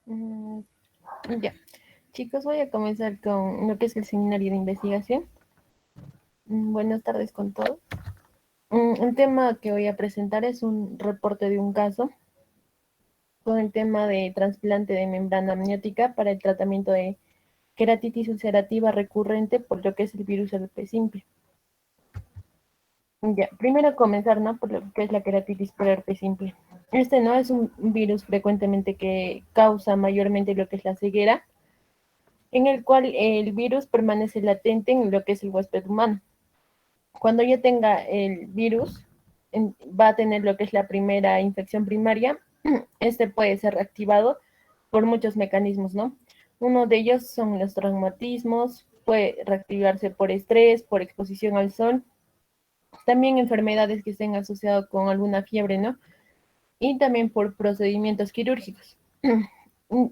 Mm, ya, chicos, voy a comenzar con lo que es el seminario de investigación. Buenas tardes con todos. El tema que voy a presentar es un reporte de un caso con el tema de trasplante de membrana amniótica para el tratamiento de queratitis ulcerativa recurrente por lo que es el virus herpes simple. Ya, primero comenzar, ¿no? Por lo que es la queratitis por herpes simple. Este no es un virus frecuentemente que causa mayormente lo que es la ceguera, en el cual el virus permanece latente en lo que es el huésped humano. Cuando ya tenga el virus, va a tener lo que es la primera infección primaria. Este puede ser reactivado por muchos mecanismos, ¿no? Uno de ellos son los traumatismos, puede reactivarse por estrés, por exposición al sol, también enfermedades que estén asociadas con alguna fiebre, ¿no? Y también por procedimientos quirúrgicos.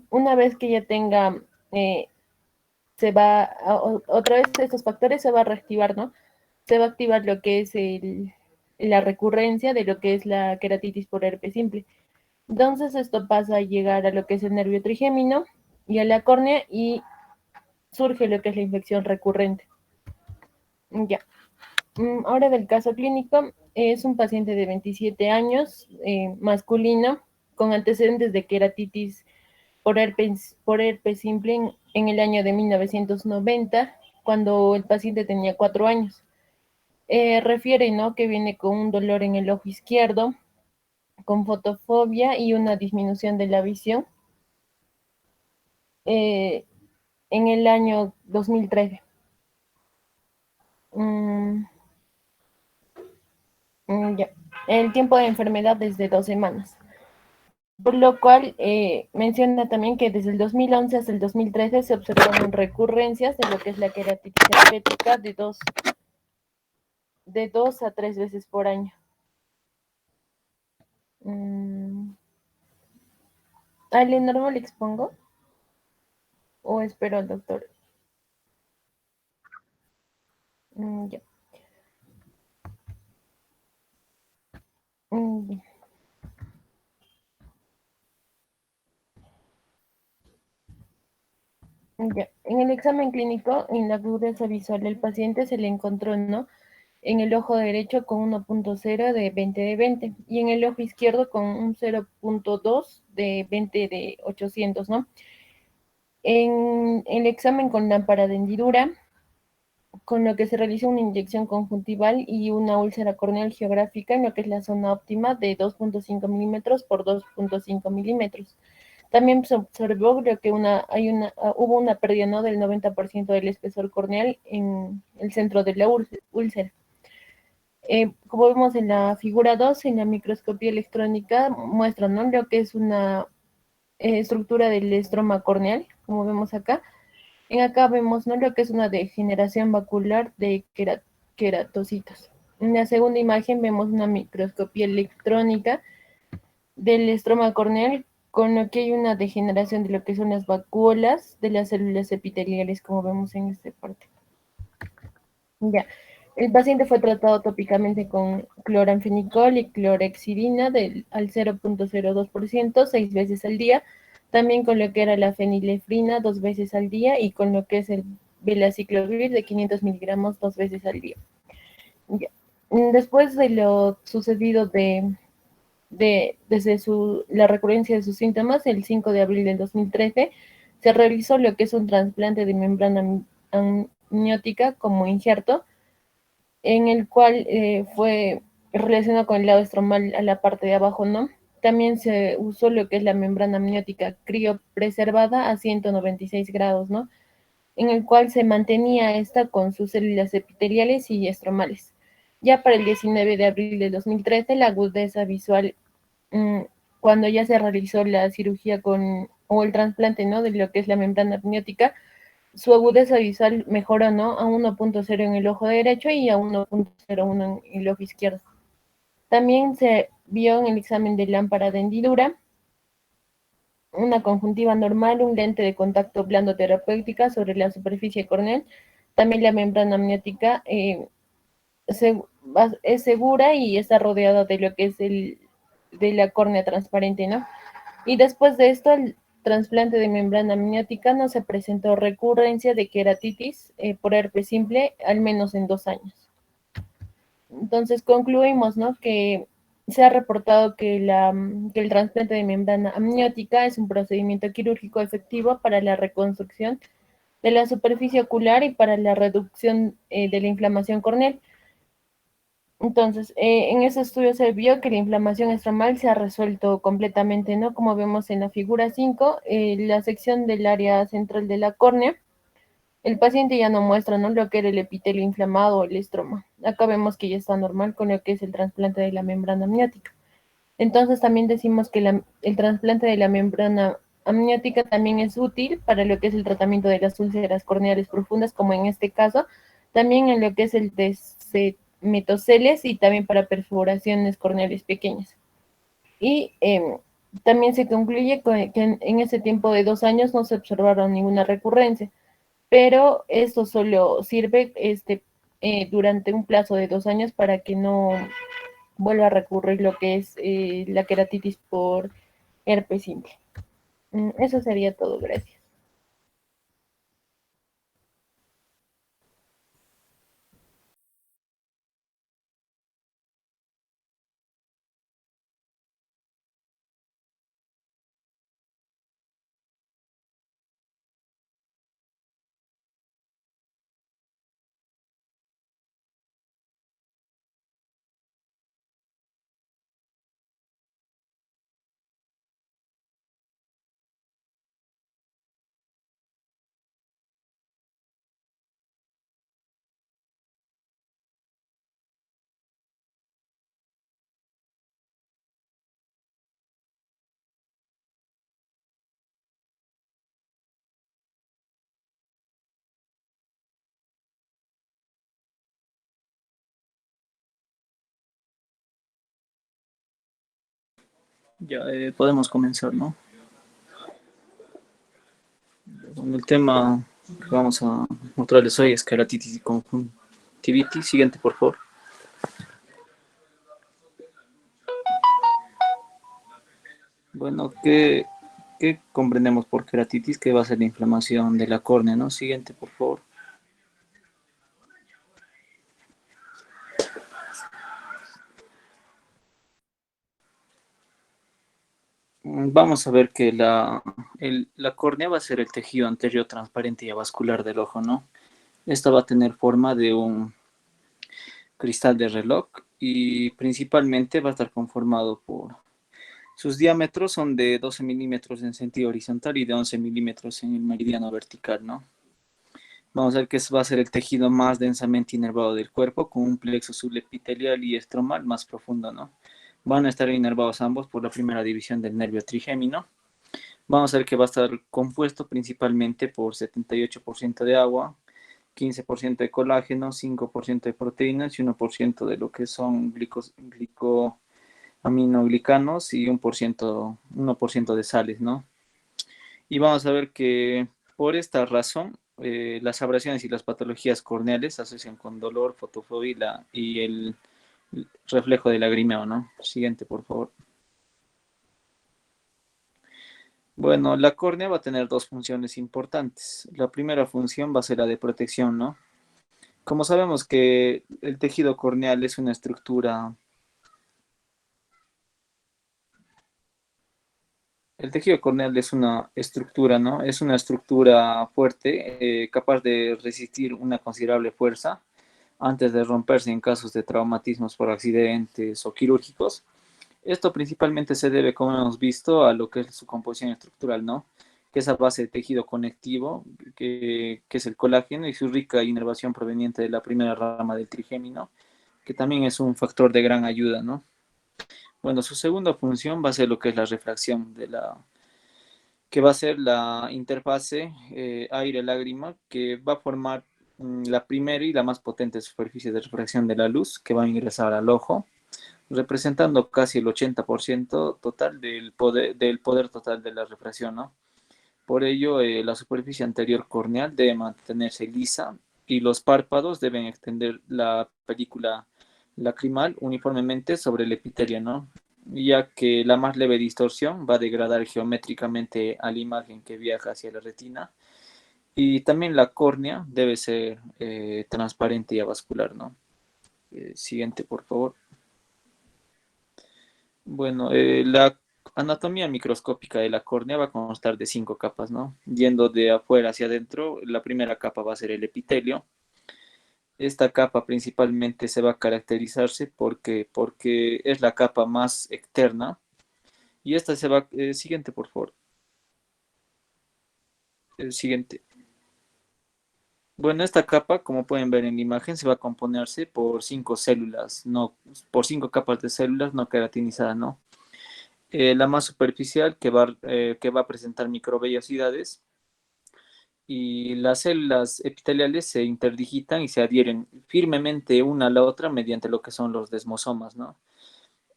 Una vez que ya tenga, se va, otra vez estos factores se va a reactivar, ¿no? Se va a activar lo que es la recurrencia de lo que es la queratitis por herpes simple. Entonces esto pasa a llegar a lo que es el nervio trigémino y a la córnea y surge lo que es la infección recurrente. Ya. Ahora del caso clínico, es un paciente de 27 años, masculino, con antecedentes de queratitis por herpes simple en el año de 1990, cuando el paciente tenía 4 años. Refiere, ¿no?, que viene con un dolor en el ojo izquierdo, con fotofobia y una disminución de la visión eh, en el año 2013. Mm, ya. El tiempo de enfermedad es de 2 semanas. Por lo cual menciona también que desde el 2011 hasta el 2013 se observaron recurrencias de lo que es la queratitis herpética de dos a 3 veces por año. ¿A Leonardo le expongo o espero al doctor? Ya. Mm, ya. En el examen clínico, en la agudeza visual del paciente se le encontró, ¿no?, en el ojo derecho con 1.0 de 20 de 20 y en el ojo izquierdo con un 0.2 de 20 de 800, ¿no? En el examen con lámpara de hendidura, con lo que se realiza una inyección conjuntival y una úlcera corneal geográfica en lo que es la zona óptima de 2.5 milímetros por 2.5 milímetros. También se observó que hubo una pérdida, ¿no?, del 90% del espesor corneal en el centro de la úlcera. Como vemos en la figura 2, en la microscopía electrónica, muestra, ¿no?, lo que es una estructura del estroma corneal, como vemos acá. En acá vemos, ¿no?, lo que es una degeneración vacular de queratocitos. En la segunda imagen vemos una microscopía electrónica del estroma corneal, con lo que hay una degeneración de lo que son las vacuolas de las células epiteliales, como vemos en esta parte. Ya. El paciente fue tratado tópicamente con cloranfenicol y clorhexidina al 0.02%, 6 veces al día, también con lo que era la fenilefrina 2 veces al día y con lo que es el velaciclovir de 500 miligramos 2 veces al día. Ya. Después de lo sucedido desde la recurrencia de sus síntomas, el 5 de abril del 2013, se realizó lo que es un trasplante de membrana amniótica como injerto, en el cual fue relacionado con el lado estromal a la parte de abajo, ¿no? También se usó lo que es la membrana amniótica criopreservada a 196 grados, ¿no?, en el cual se mantenía esta con sus células epiteliales y estromales. Ya para el 19 de abril de 2013, la agudeza visual, mm, cuando ya se realizó la cirugía o el trasplante, ¿no?, de lo que es la membrana amniótica, su agudeza visual mejoró, ¿no?, a 1.0 en el ojo derecho y a 1.01 en el ojo izquierdo. También se vio en el examen de lámpara de hendidura una conjuntiva normal, un lente de contacto blando terapéutica sobre la superficie corneal. También la membrana amniótica es segura y está rodeada de lo que es de la córnea transparente, ¿no? Y después de esto, trasplante de membrana amniótica no se presentó recurrencia de queratitis por herpes simple al menos en 2 años. Entonces concluimos, ¿no?, que se ha reportado que el trasplante de membrana amniótica es un procedimiento quirúrgico efectivo para la reconstrucción de la superficie ocular y para la reducción de la inflamación corneal. Entonces, en ese estudio se vio que la inflamación estromal se ha resuelto completamente, ¿no? Como vemos en la figura 5, la sección del área central de la córnea, el paciente ya no muestra, ¿no?, lo que era el epitelio inflamado o el estroma. Acá vemos que ya está normal con lo que es el trasplante de la membrana amniótica. Entonces, también decimos que el trasplante de la membrana amniótica también es útil para lo que es el tratamiento de las úlceras corneales profundas, como en este caso, también en lo que es el metoceles y también para perforaciones corneales pequeñas. Y también se concluye que en ese tiempo de 2 años no se observaron ninguna recurrencia, pero esto solo sirve durante un plazo de 2 años para que no vuelva a recurrir lo que es la queratitis por herpes simple. Eso sería todo, gracias. Ya podemos comenzar, ¿no? Bueno, el tema que vamos a mostrarles hoy es queratitis y conjuntivitis. Siguiente, por favor. Bueno, ¿qué comprendemos por queratitis? Que va a ser la inflamación de la córnea, ¿no? Siguiente, por favor. Vamos a ver que la córnea va a ser el tejido anterior transparente y avascular del ojo, ¿no? Esta va a tener forma de un cristal de reloj y principalmente va a estar conformado por... Sus diámetros son de 12 milímetros en sentido horizontal y de 11 milímetros en el meridiano vertical, ¿no? Vamos a ver que va a ser el tejido más densamente inervado del cuerpo, con un plexo subepitelial y estromal más profundo, ¿no? Van a estar inervados ambos por la primera división del nervio trigémino. Vamos a ver que va a estar compuesto principalmente por 78% de agua, 15% de colágeno, 5% de proteínas y 1% de lo que son aminoglicanos y 1% de sales, ¿no? Y vamos a ver que por esta razón las abrasiones y las patologías corneales se asocian con dolor, fotofobia y el reflejo del lagrimeo, ¿no? Siguiente, por favor. Bueno, la córnea va a tener dos funciones importantes. La primera función va a ser la de protección, ¿no? Como sabemos que el tejido corneal es una estructura. El tejido corneal es una estructura, ¿no? Es una estructura fuerte, capaz de resistir una considerable fuerza antes de romperse en casos de traumatismos por accidentes o quirúrgicos. Esto principalmente se debe, como hemos visto, a lo que es su composición estructural, ¿no? Que es a base de tejido conectivo, que es el colágeno, y su rica inervación proveniente de la primera rama del trigémino, que también es un factor de gran ayuda, ¿no? Bueno, su segunda función va a ser lo que es la refracción que va a ser la interfase aire-lágrima, que va a formar la primera y la más potente superficie de refracción de la luz que va a ingresar al ojo, representando casi el 80% total del poder total de la refracción, ¿no? Por ello, la superficie anterior corneal debe mantenerse lisa y los párpados deben extender la película lacrimal uniformemente sobre el epitelio, ¿no? ya que la más leve distorsión va a degradar geométricamente a la imagen que viaja hacia la retina. Y también la córnea debe ser transparente y avascular, ¿no? Siguiente, por favor. Bueno, la anatomía microscópica de la córnea va a constar de 5 capas, ¿no? Yendo de afuera hacia adentro, la primera capa va a ser el epitelio. Esta capa principalmente se va a caracterizarse porque es la capa más externa. Y esta se va, siguiente, por favor. El siguiente. Bueno, esta capa, como pueden ver en la imagen, se va a componerse por 5 células, no, por 5 capas de células no queratinizadas, ¿no? La más superficial que va a presentar microvellosidades y las células epiteliales se interdigitan y se adhieren firmemente una a la otra mediante lo que son los desmosomas, ¿no?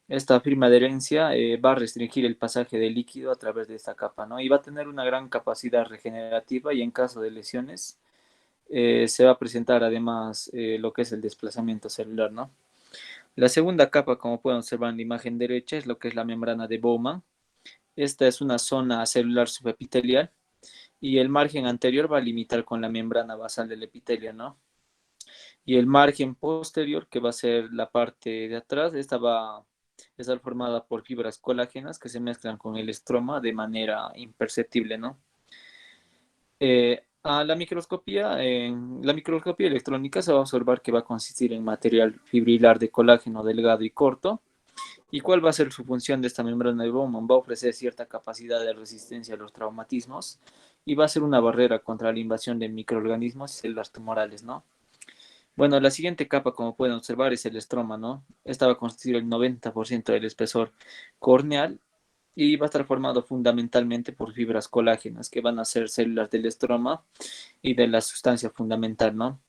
Esta firme adherencia va a restringir el pasaje del líquido a través de esta capa, ¿no? Y va a tener una gran capacidad regenerativa y en caso de lesiones se va a presentar además lo que es el desplazamiento celular, ¿no? La segunda capa, como pueden observar en la imagen derecha, es lo que es la membrana de Bowman. Esta es una zona celular subepitelial y el margen anterior va a limitar con la membrana basal del epitelio, ¿no? Y el margen posterior, que va a ser la parte de atrás, esta va a estar formada por fibras colágenas que se mezclan con el estroma de manera imperceptible, ¿no? A la microscopía electrónica se va a observar que va a consistir en material fibrilar de colágeno delgado y corto. ¿Y cuál va a ser su función de esta membrana de Bowman? Va a ofrecer cierta capacidad de resistencia a los traumatismos y va a ser una barrera contra la invasión de microorganismos y células tumorales, ¿no? Bueno, la siguiente capa, como pueden observar, es el estroma, ¿no? Esta va a constituir el 90% del espesor corneal y va a estar formado fundamentalmente por fibras colágenas, que van a ser células del estroma y de la sustancia fundamental, ¿no?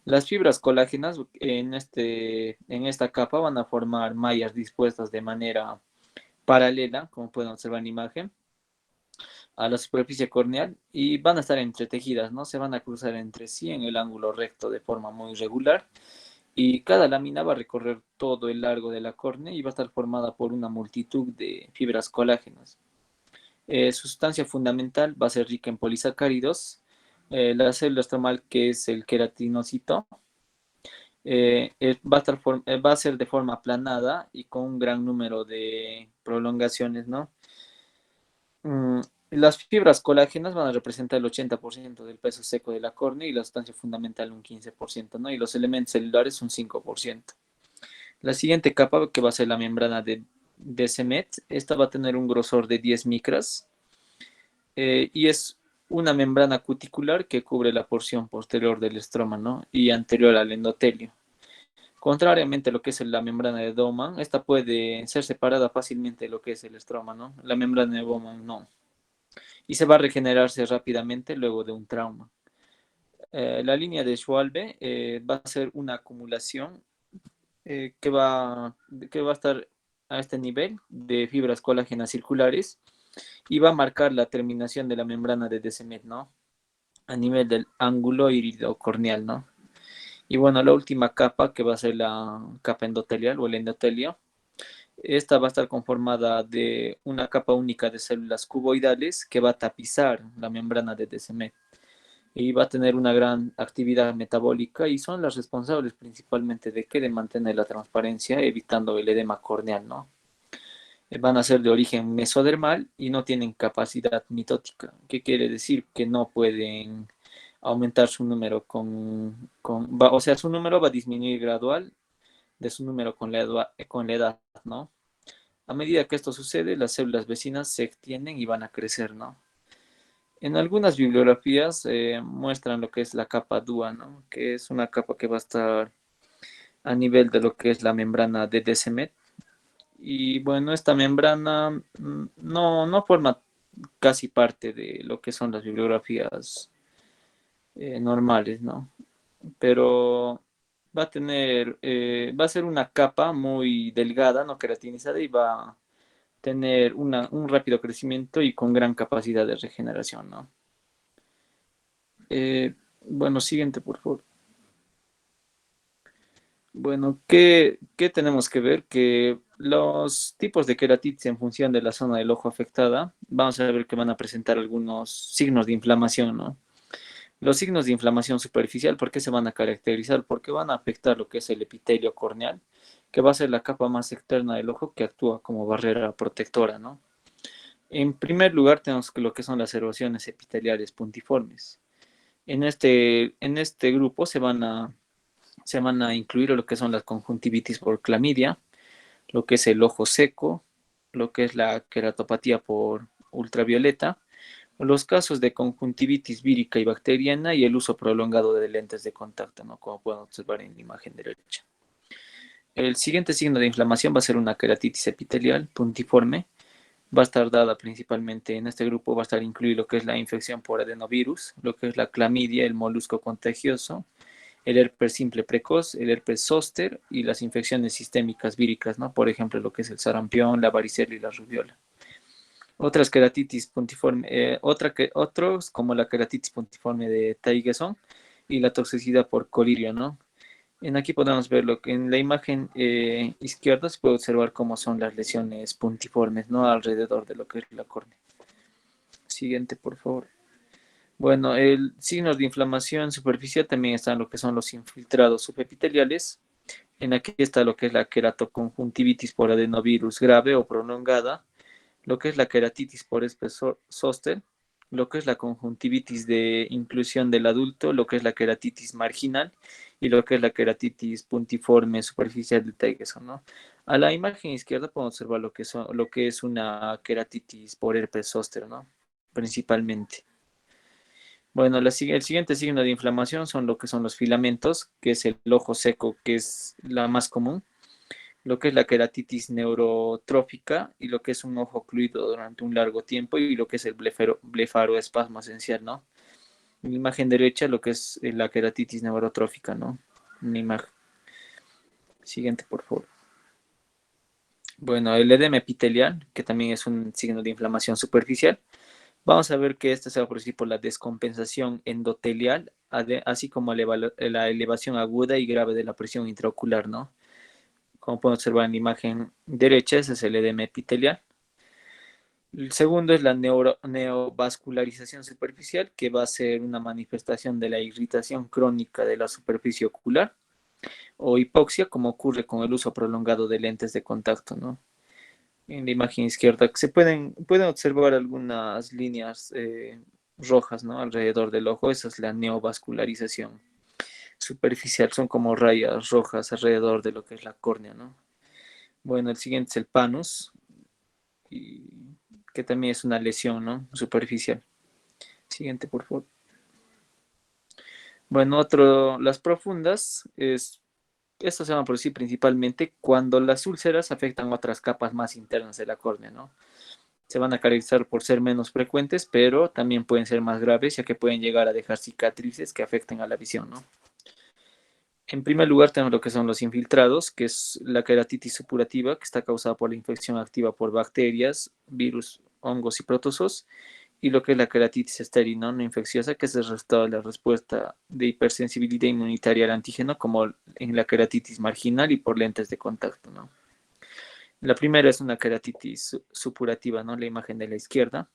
Las fibras colágenas en esta capa van a formar mallas dispuestas de manera paralela, como pueden observar en la imagen, a la superficie corneal y van a estar entretejidas, ¿no? Se van a cruzar entre sí en el ángulo recto de forma muy regular y cada lámina va a recorrer todo el largo de la córnea y va a estar formada por una multitud de fibras colágenas. Su sustancia fundamental va a ser rica en polisacáridos. La célula estromal, que es el queratinocito, va a ser de forma aplanada y con un gran número de prolongaciones, ¿no? Mm, las fibras colágenas van a representar el 80% del peso seco de la córnea y la sustancia fundamental un 15%, ¿no? Y los elementos celulares un 5%. La siguiente capa, que va a ser la membrana de Semet, esta va a tener un grosor de 10 micras y es una membrana cuticular que cubre la porción posterior del estroma, ¿no? Y anterior al endotelio. Contrariamente a lo que es la membrana de Bowman, esta puede ser separada fácilmente de lo que es el estroma, ¿no? La membrana de Bowman no. Y se va a regenerarse rápidamente luego de un trauma. La línea de Schwalbe va a ser una acumulación que va a estar a este nivel de fibras colágenas circulares y va a marcar la terminación de la membrana de Descemet, ¿no? A nivel del ángulo iridocorneal, ¿no? Y bueno, la última capa, que va a ser la capa endotelial o el endotelio, esta va a estar conformada de una capa única de células cuboidales que va a tapizar la membrana de Descemet y va a tener una gran actividad metabólica y son las responsables principalmente de que de mantener la transparencia evitando el edema corneal, ¿no? Van a ser de origen mesodermal y no tienen capacidad mitótica. ¿Qué quiere decir? Que no pueden aumentar su número o sea, su número va a disminuir gradual de su número con la edad, ¿no? A medida que esto sucede, las células vecinas se extienden y van a crecer, ¿no? En algunas bibliografías muestran lo que es la capa DUA, ¿no? Que es una capa que va a estar a nivel de lo que es la membrana de Descemet. Y bueno, esta membrana no forma casi parte de lo que son las bibliografías normales, ¿no? Pero va a ser una capa muy delgada, no queratinizada y va a tener un rápido crecimiento y con gran capacidad de regeneración, ¿no? Bueno, siguiente, por favor. Bueno, ¿qué tenemos que ver? Que los tipos de queratitis en función de la zona del ojo afectada, vamos a ver que van a presentar algunos signos de inflamación, ¿no? Los signos de inflamación superficial, ¿por qué se van a caracterizar? Porque van a afectar lo que es el epitelio corneal, que va a ser la capa más externa del ojo que actúa como barrera protectora, ¿no? En primer lugar tenemos lo que son las erosiones epiteliales puntiformes. En este grupo se van a incluir lo que son las conjuntivitis por clamidia, lo que es el ojo seco, lo que es la queratopatía por ultravioleta, los casos de conjuntivitis vírica y bacteriana y el uso prolongado de lentes de contacto, ¿no? Como pueden observar en la imagen derecha. El siguiente signo de inflamación va a ser una queratitis epitelial puntiforme. Va a estar dada principalmente en este grupo, va a estar incluido lo que es la infección por adenovirus, lo que es la clamidia, el molusco contagioso, el herpes simple precoz, el herpes zóster y las infecciones sistémicas víricas, ¿no? Por ejemplo, lo que es el sarampión, la varicela y la rubiola. Otras queratitis puntiforme, otros como la queratitis puntiforme de Tyson y la toxicidad por colirio, ¿no? Aquí podemos ver lo que en la imagen izquierda se puede observar cómo son las lesiones puntiformes, ¿no? Alrededor de lo que es la córnea. Siguiente, por favor. Bueno, el signos de inflamación superficial también están lo que son los infiltrados subepiteliales. Aquí está lo que es la queratoconjuntivitis por adenovirus grave o prolongada, lo que es la queratitis por herpes zóster, lo que es la conjuntivitis de inclusión del adulto, lo que es la queratitis marginal y lo que es la queratitis puntiforme superficial de Tyson, ¿no? A la imagen izquierda podemos observar lo que es una queratitis por herpes zóster, ¿no? Principalmente. Bueno, el siguiente signo de inflamación son lo que son los filamentos, que es el ojo seco, que es la más común, lo que es la queratitis neurotrófica y lo que es un ojo ocluido durante un largo tiempo y lo que es el blefaroespasmo esencial, ¿no? En la imagen derecha lo que es la queratitis neurotrófica, ¿no? Una imagen. Siguiente, por favor. Bueno, el edema epitelial, que también es un signo de inflamación superficial. Vamos a ver que este se va a producir por la descompensación endotelial, así como la elevación aguda y grave de la presión intraocular, ¿no? Como pueden observar en la imagen derecha, ese es el edema epitelial. El segundo es la neovascularización superficial, que va a ser una manifestación de la irritación crónica de la superficie ocular o hipoxia, como ocurre con el uso prolongado de lentes de contacto, ¿no? En la imagen izquierda pueden observar algunas líneas rojas, ¿no? Alrededor del ojo. Esa es la neovascularización superficial. Son como rayas rojas alrededor de lo que es la córnea, ¿no? Bueno, el siguiente es el panus, y que también es una lesión, ¿no? Superficial. Siguiente, por favor. Bueno, las profundas, estas se van a producir principalmente cuando las úlceras afectan otras capas más internas de la córnea, ¿no? Se van a caracterizar por ser menos frecuentes, pero también pueden ser más graves, ya que pueden llegar a dejar cicatrices que afecten a la visión, ¿no? En primer lugar tenemos lo que son los infiltrados, que es la queratitis supurativa, que está causada por la infección activa por bacterias, virus, hongos y protozoos, y lo que es la queratitis estéril no infecciosa, que es el resultado de la respuesta de hipersensibilidad inmunitaria al antígeno, como en la queratitis marginal y por lentes de contacto, ¿no? La primera es una queratitis supurativa, ¿no? La imagen de la izquierda.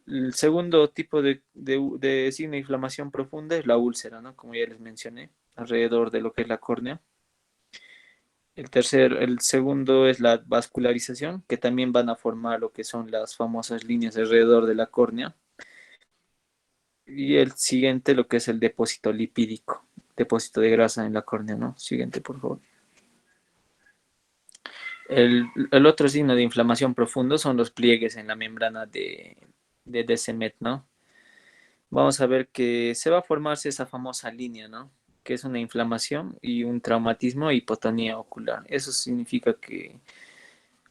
El segundo tipo de signo de inflamación profunda es la úlcera, ¿no? Como ya les mencioné, alrededor de lo que es la córnea. El segundo es la vascularización, que también van a formar lo que son las famosas líneas alrededor de la córnea. Y el siguiente, lo que es el depósito lipídico, depósito de grasa en la córnea, ¿no? Siguiente, por favor. El otro signo de inflamación profundo son los pliegues en la membrana de Descemet, ¿no? Vamos a ver que se va a formarse esa famosa línea, ¿no? Que es una inflamación y un traumatismo e hipotonía ocular. Eso significa que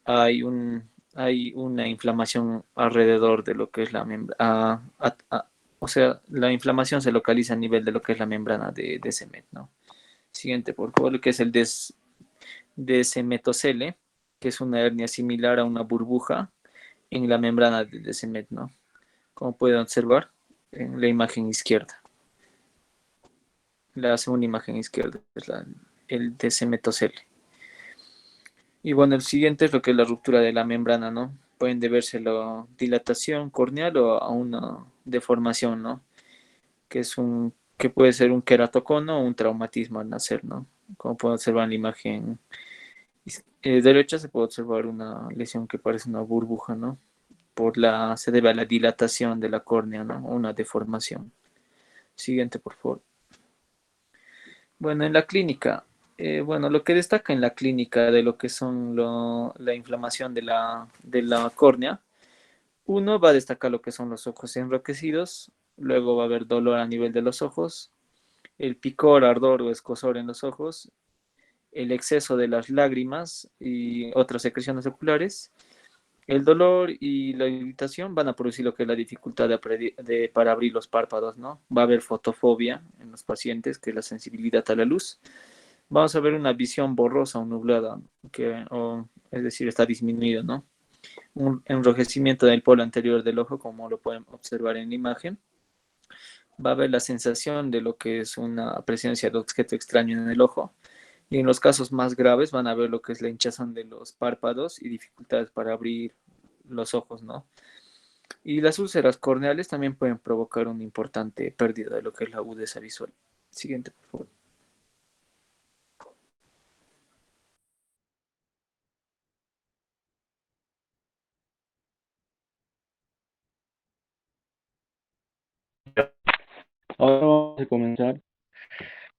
hay una inflamación alrededor de lo que es la membrana. O sea, la inflamación se localiza a nivel de lo que es la membrana de Descemet, ¿no? Siguiente, por favor, que es el descemetocele, que es una hernia similar a una burbuja en la membrana de Descemet, ¿no? Como pueden observar en la imagen izquierda. La segunda imagen izquierda es el descemetocele. Y bueno, el siguiente es lo que es la ruptura de la membrana, ¿no? Pueden deberse a la dilatación corneal o a una deformación, ¿no? Que puede ser un queratocono o un traumatismo al nacer, ¿no? Como pueden observar en la imagen derecha, se puede observar una lesión que parece una burbuja, ¿no? Se debe a la dilatación de la córnea, ¿no? Una deformación. Siguiente, por favor. Bueno, en la clínica, bueno, lo que destaca en la clínica de lo que son la inflamación de la córnea, uno va a destacar lo que son los ojos enroquecidos, luego va a haber dolor a nivel de los ojos, el picor, ardor o escozor en los ojos, el exceso de las lágrimas y otras secreciones oculares. El dolor y la irritación van a producir lo que es la dificultad para abrir los párpados, ¿no? Va a haber fotofobia en los pacientes, que es la sensibilidad a la luz. Vamos a ver una visión borrosa o nublada, es decir, está disminuida, ¿no? Un enrojecimiento del polo anterior del ojo, como lo pueden observar en la imagen. Va a haber la sensación de lo que es una presencia de objeto extraño en el ojo. Y en los casos más graves van a ver lo que es la hinchazón de los párpados y dificultades para abrir los ojos, ¿no? Y las úlceras corneales también pueden provocar una importante pérdida de lo que es la agudeza visual. Siguiente, por favor. Ahora vamos a comenzar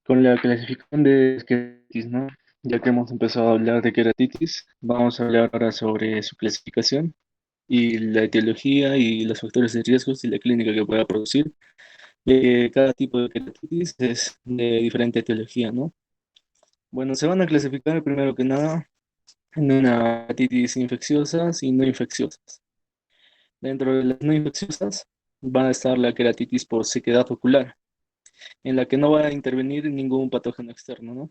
con la clasificación de queratitis, ¿no? Ya que hemos empezado a hablar de queratitis, vamos a hablar ahora sobre su clasificación y la etiología y los factores de riesgos y la clínica que pueda producir. Cada tipo de queratitis es de diferente etiología, ¿no? Bueno, se van a clasificar primero que nada en una queratitis infecciosas y no infecciosas. Dentro de las no infecciosas va a estar la queratitis por sequedad ocular, en la que no va a intervenir ningún patógeno externo, ¿no?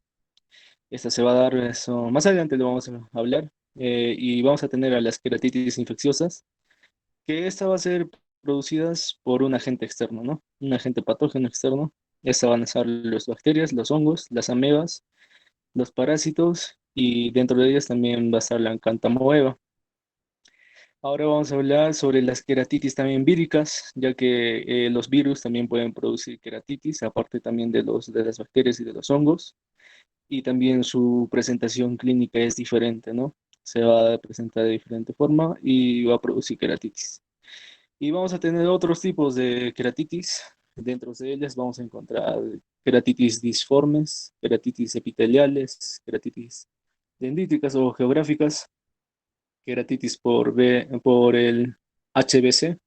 Esta se va a dar, eso, más adelante lo vamos a hablar, y vamos a tener a las queratitis infecciosas, que esta va a ser producidas por un agente externo, ¿no? Un agente patógeno externo. Esta van a ser las bacterias, los hongos, las amebas, los parásitos, y dentro de ellas también va a estar la Cantamoeba. Ahora vamos a hablar sobre las queratitis también víricas, ya que los virus también pueden producir queratitis, aparte también de las bacterias y de los hongos, y también su presentación clínica es diferente, ¿no? Se va a presentar de diferente forma y va a producir queratitis. Y vamos a tener otros tipos de queratitis. Dentro de ellas vamos a encontrar queratitis disformes, queratitis epiteliales, queratitis dendríticas o geográficas, queratitis por el HBC.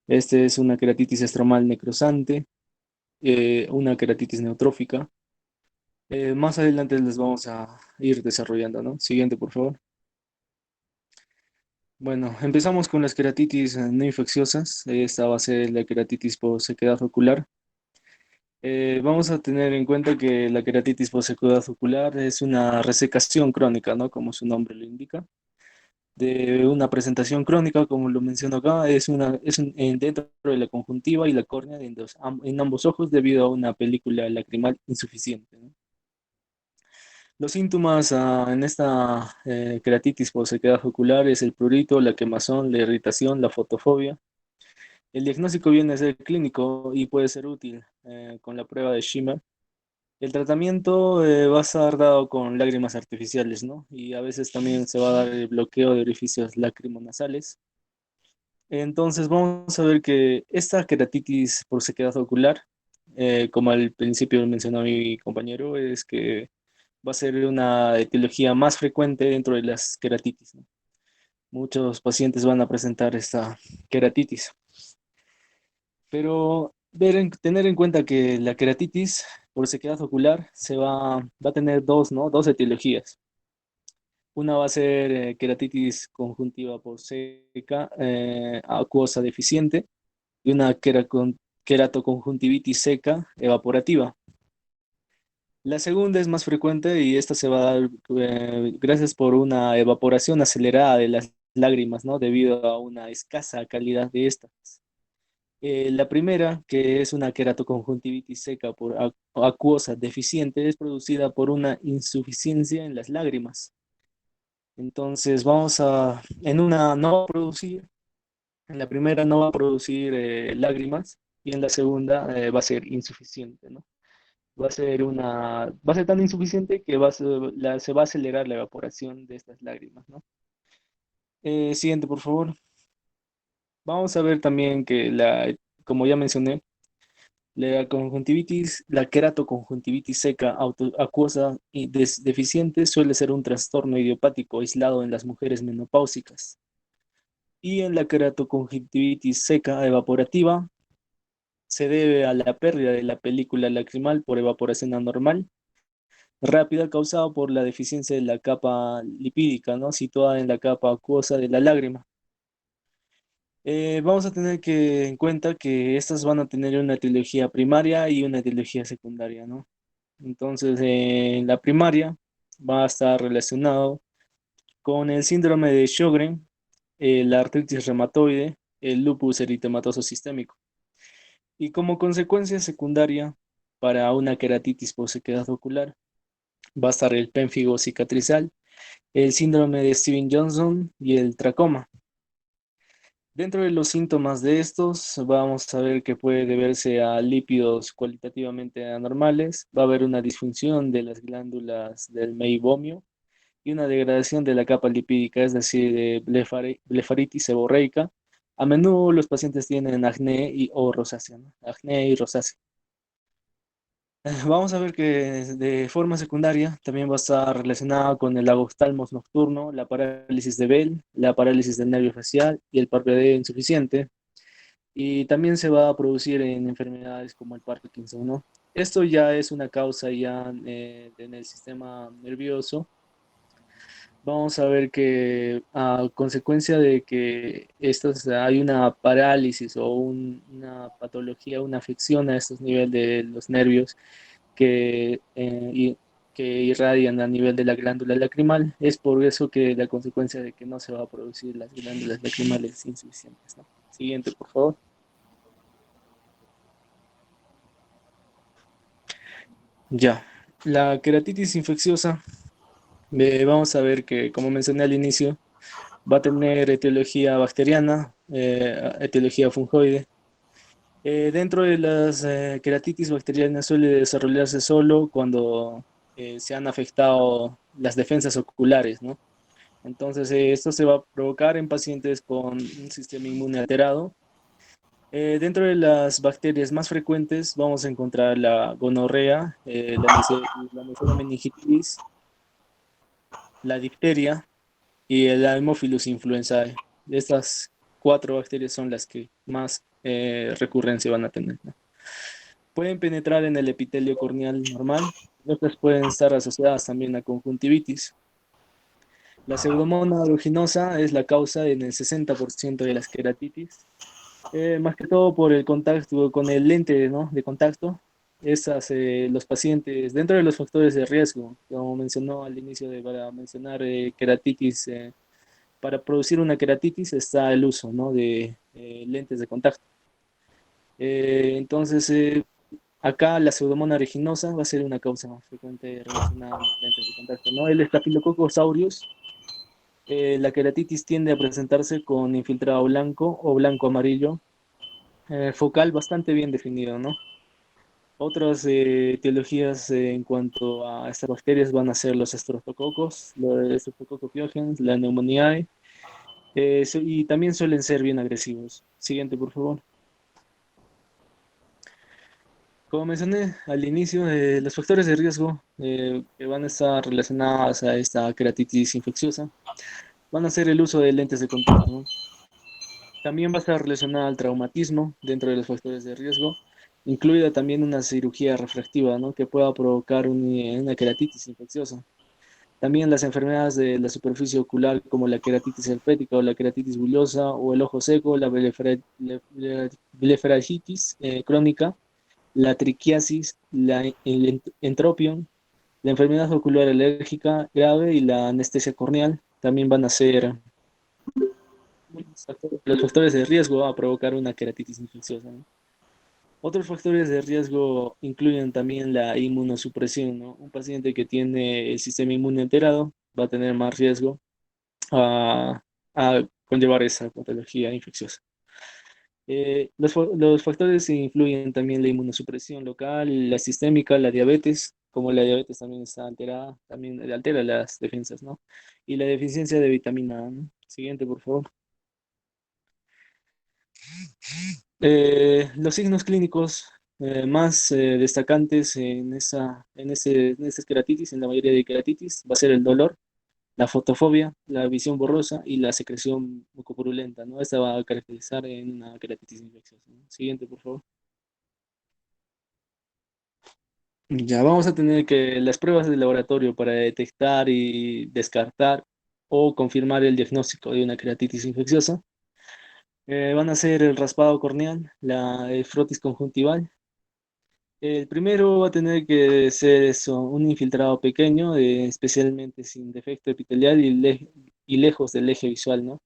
Este es una queratitis estromal necrosante, una queratitis neutrófica. Más adelante les vamos a ir desarrollando, ¿no? Siguiente, por favor. Bueno, empezamos con las queratitis no infecciosas. Esta va a ser la queratitis por sequedad ocular. Vamos a tener en cuenta que la queratitis por sequedad ocular es una resecación crónica, ¿no? Como su nombre lo indica. De una presentación crónica, como lo menciono acá, dentro de la conjuntiva y la córnea en ambos ojos debido a una película lacrimal insuficiente, ¿no? Los síntomas en esta queratitis por sequedad ocular es el prurito, la quemazón, la irritación, la fotofobia. El diagnóstico viene a ser clínico y puede ser útil con la prueba de Schimmer. El tratamiento va a estar dado con lágrimas artificiales, ¿no? Y a veces también se va a dar el bloqueo de orificios lacrimonasales. Entonces vamos a ver que esta queratitis por sequedad ocular, como al principio mencionó mi compañero, es que va a ser una etiología más frecuente dentro de las queratitis, ¿no? Muchos pacientes van a presentar esta queratitis, pero tener en cuenta que la queratitis por sequedad ocular va a tener dos, ¿no? Dos etiologías. Una va a ser queratitis conjuntiva por seca, acuosa deficiente, y una queratoconjuntivitis seca evaporativa. La segunda es más frecuente y esta se va a dar gracias por una evaporación acelerada de las lágrimas, ¿no? Debido a una escasa calidad de estas. La primera, que es una queratoconjuntivitis seca por acuosa deficiente, es producida por una insuficiencia en las lágrimas. Entonces en una no va a producir, en la primera no va a producir lágrimas y en la segunda va a ser insuficiente, ¿no? Va a ser tan insuficiente que se va a acelerar la evaporación de estas lágrimas, ¿no? Siguiente, por favor. Vamos a ver también como ya mencioné, la queratoconjuntivitis seca acuosa y deficiente suele ser un trastorno idiopático aislado en las mujeres menopáusicas. Y en la queratoconjuntivitis seca evaporativa se debe a la pérdida de la película lacrimal por evaporación anormal rápida causada por la deficiencia de la capa lipídica, ¿no? Situada en la capa acuosa de la lágrima. Vamos a tener que en cuenta que estas van a tener una etiología primaria y una etiología secundaria, ¿no? Entonces, la primaria va a estar relacionado con el síndrome de Sjögren, la artritis reumatoide, el lupus eritematoso sistémico. Y como consecuencia secundaria para una queratitis por sequedad ocular, va a estar el pénfigo cicatrizal, el síndrome de Steven-Johnson y el tracoma. Dentro de los síntomas de estos, vamos a ver que puede deberse a lípidos cualitativamente anormales, va a haber una disfunción de las glándulas del meibomio y una degradación de la capa lipídica, es decir, de blefaritis seborreica. A menudo los pacientes tienen acné o rosácea, ¿no? Acné y rosácea. Vamos a ver que de forma secundaria también va a estar relacionada con el agoftalmos nocturno, la parálisis de Bell, la parálisis del nervio facial y el parpadeo insuficiente. Y también se va a producir en enfermedades como el Parkinson, ¿no? Esto ya es una causa ya en el sistema nervioso. Vamos a ver que a consecuencia de que hay una parálisis o una patología, una afección a estos niveles de los nervios, que irradian a nivel de la glándula lacrimal. Es por eso que la consecuencia de que no se va a producir las glándulas lacrimales insuficientes, ¿no? Siguiente, por favor. Ya, la queratitis infecciosa, vamos a ver que, como mencioné al inicio, va a tener etiología bacteriana, etiología fungoide. Dentro de las queratitis bacterianas suele desarrollarse solo cuando se han afectado las defensas oculares, ¿no? Entonces, esto se va a provocar en pacientes con un sistema inmune alterado. Dentro de las bacterias más frecuentes vamos a encontrar la gonorrea, la Neisseria meningitis, la difteria y el Haemophilus influenzae. Estas cuatro bacterias son las que más recurrencia van a tener, ¿no? Pueden penetrar en el epitelio corneal normal. Otras pueden estar asociadas también a conjuntivitis. La Pseudomonas aeruginosa es la causa en el 60% de las queratitis, más que todo por el contacto con el lente, ¿no? De contacto. Los pacientes, dentro de los factores de riesgo, como mencionó al inicio para mencionar queratitis, para producir una queratitis está el uso, ¿no? De lentes de contacto. Entonces, acá la Pseudomonas aeruginosa va a ser una causa más frecuente relacionada a los lentes de contacto, ¿no? El Staphylococcus aureus, la queratitis tiende a presentarse con infiltrado blanco o blanco amarillo, focal bastante bien definido, ¿no? Otras etiologías en cuanto a estas bacterias van a ser los estreptococos, los Streptococcus pyogenes, la neumonía, y también suelen ser bien agresivos. Siguiente, por favor. Como mencioné al inicio, los factores de riesgo que van a estar relacionados a esta queratitis infecciosa van a ser el uso de lentes de contacto, ¿no? También va a estar relacionada al traumatismo dentro de los factores de riesgo, incluida también una cirugía refractiva, ¿no? Que pueda provocar una queratitis infecciosa. También las enfermedades de la superficie ocular como la queratitis herpética o la queratitis bullosa o el ojo seco, la blefaroquitis crónica, la triquiasis, el entropión, la enfermedad ocular alérgica grave y la anestesia corneal también van a ser los factores de riesgo a provocar una queratitis infecciosa, ¿no? Otros factores de riesgo incluyen también la inmunosupresión, ¿no? Un paciente que tiene el sistema inmune alterado va a tener más riesgo. a, a conllevar esa patología infecciosa. Los factores influyen también la inmunosupresión local, la sistémica, la diabetes, como la diabetes también está alterada, también altera las defensas, ¿no? Y la deficiencia de vitamina A, ¿no? Siguiente, por favor. Los signos clínicos más destacantes en esta queratitis, en la mayoría de queratitis, va a ser el dolor, la fotofobia, la visión borrosa y la secreción mucopurulenta, ¿no? Esta va a caracterizar en una queratitis infecciosa, ¿no? Siguiente, por favor. Ya vamos a tener que las pruebas de laboratorio para detectar y descartar o confirmar el diagnóstico de una queratitis infecciosa van a ser el raspado corneal, el frotis conjuntival. El primero va a tener que ser eso, un infiltrado pequeño, especialmente sin defecto epitelial y lejos del eje visual, ¿no?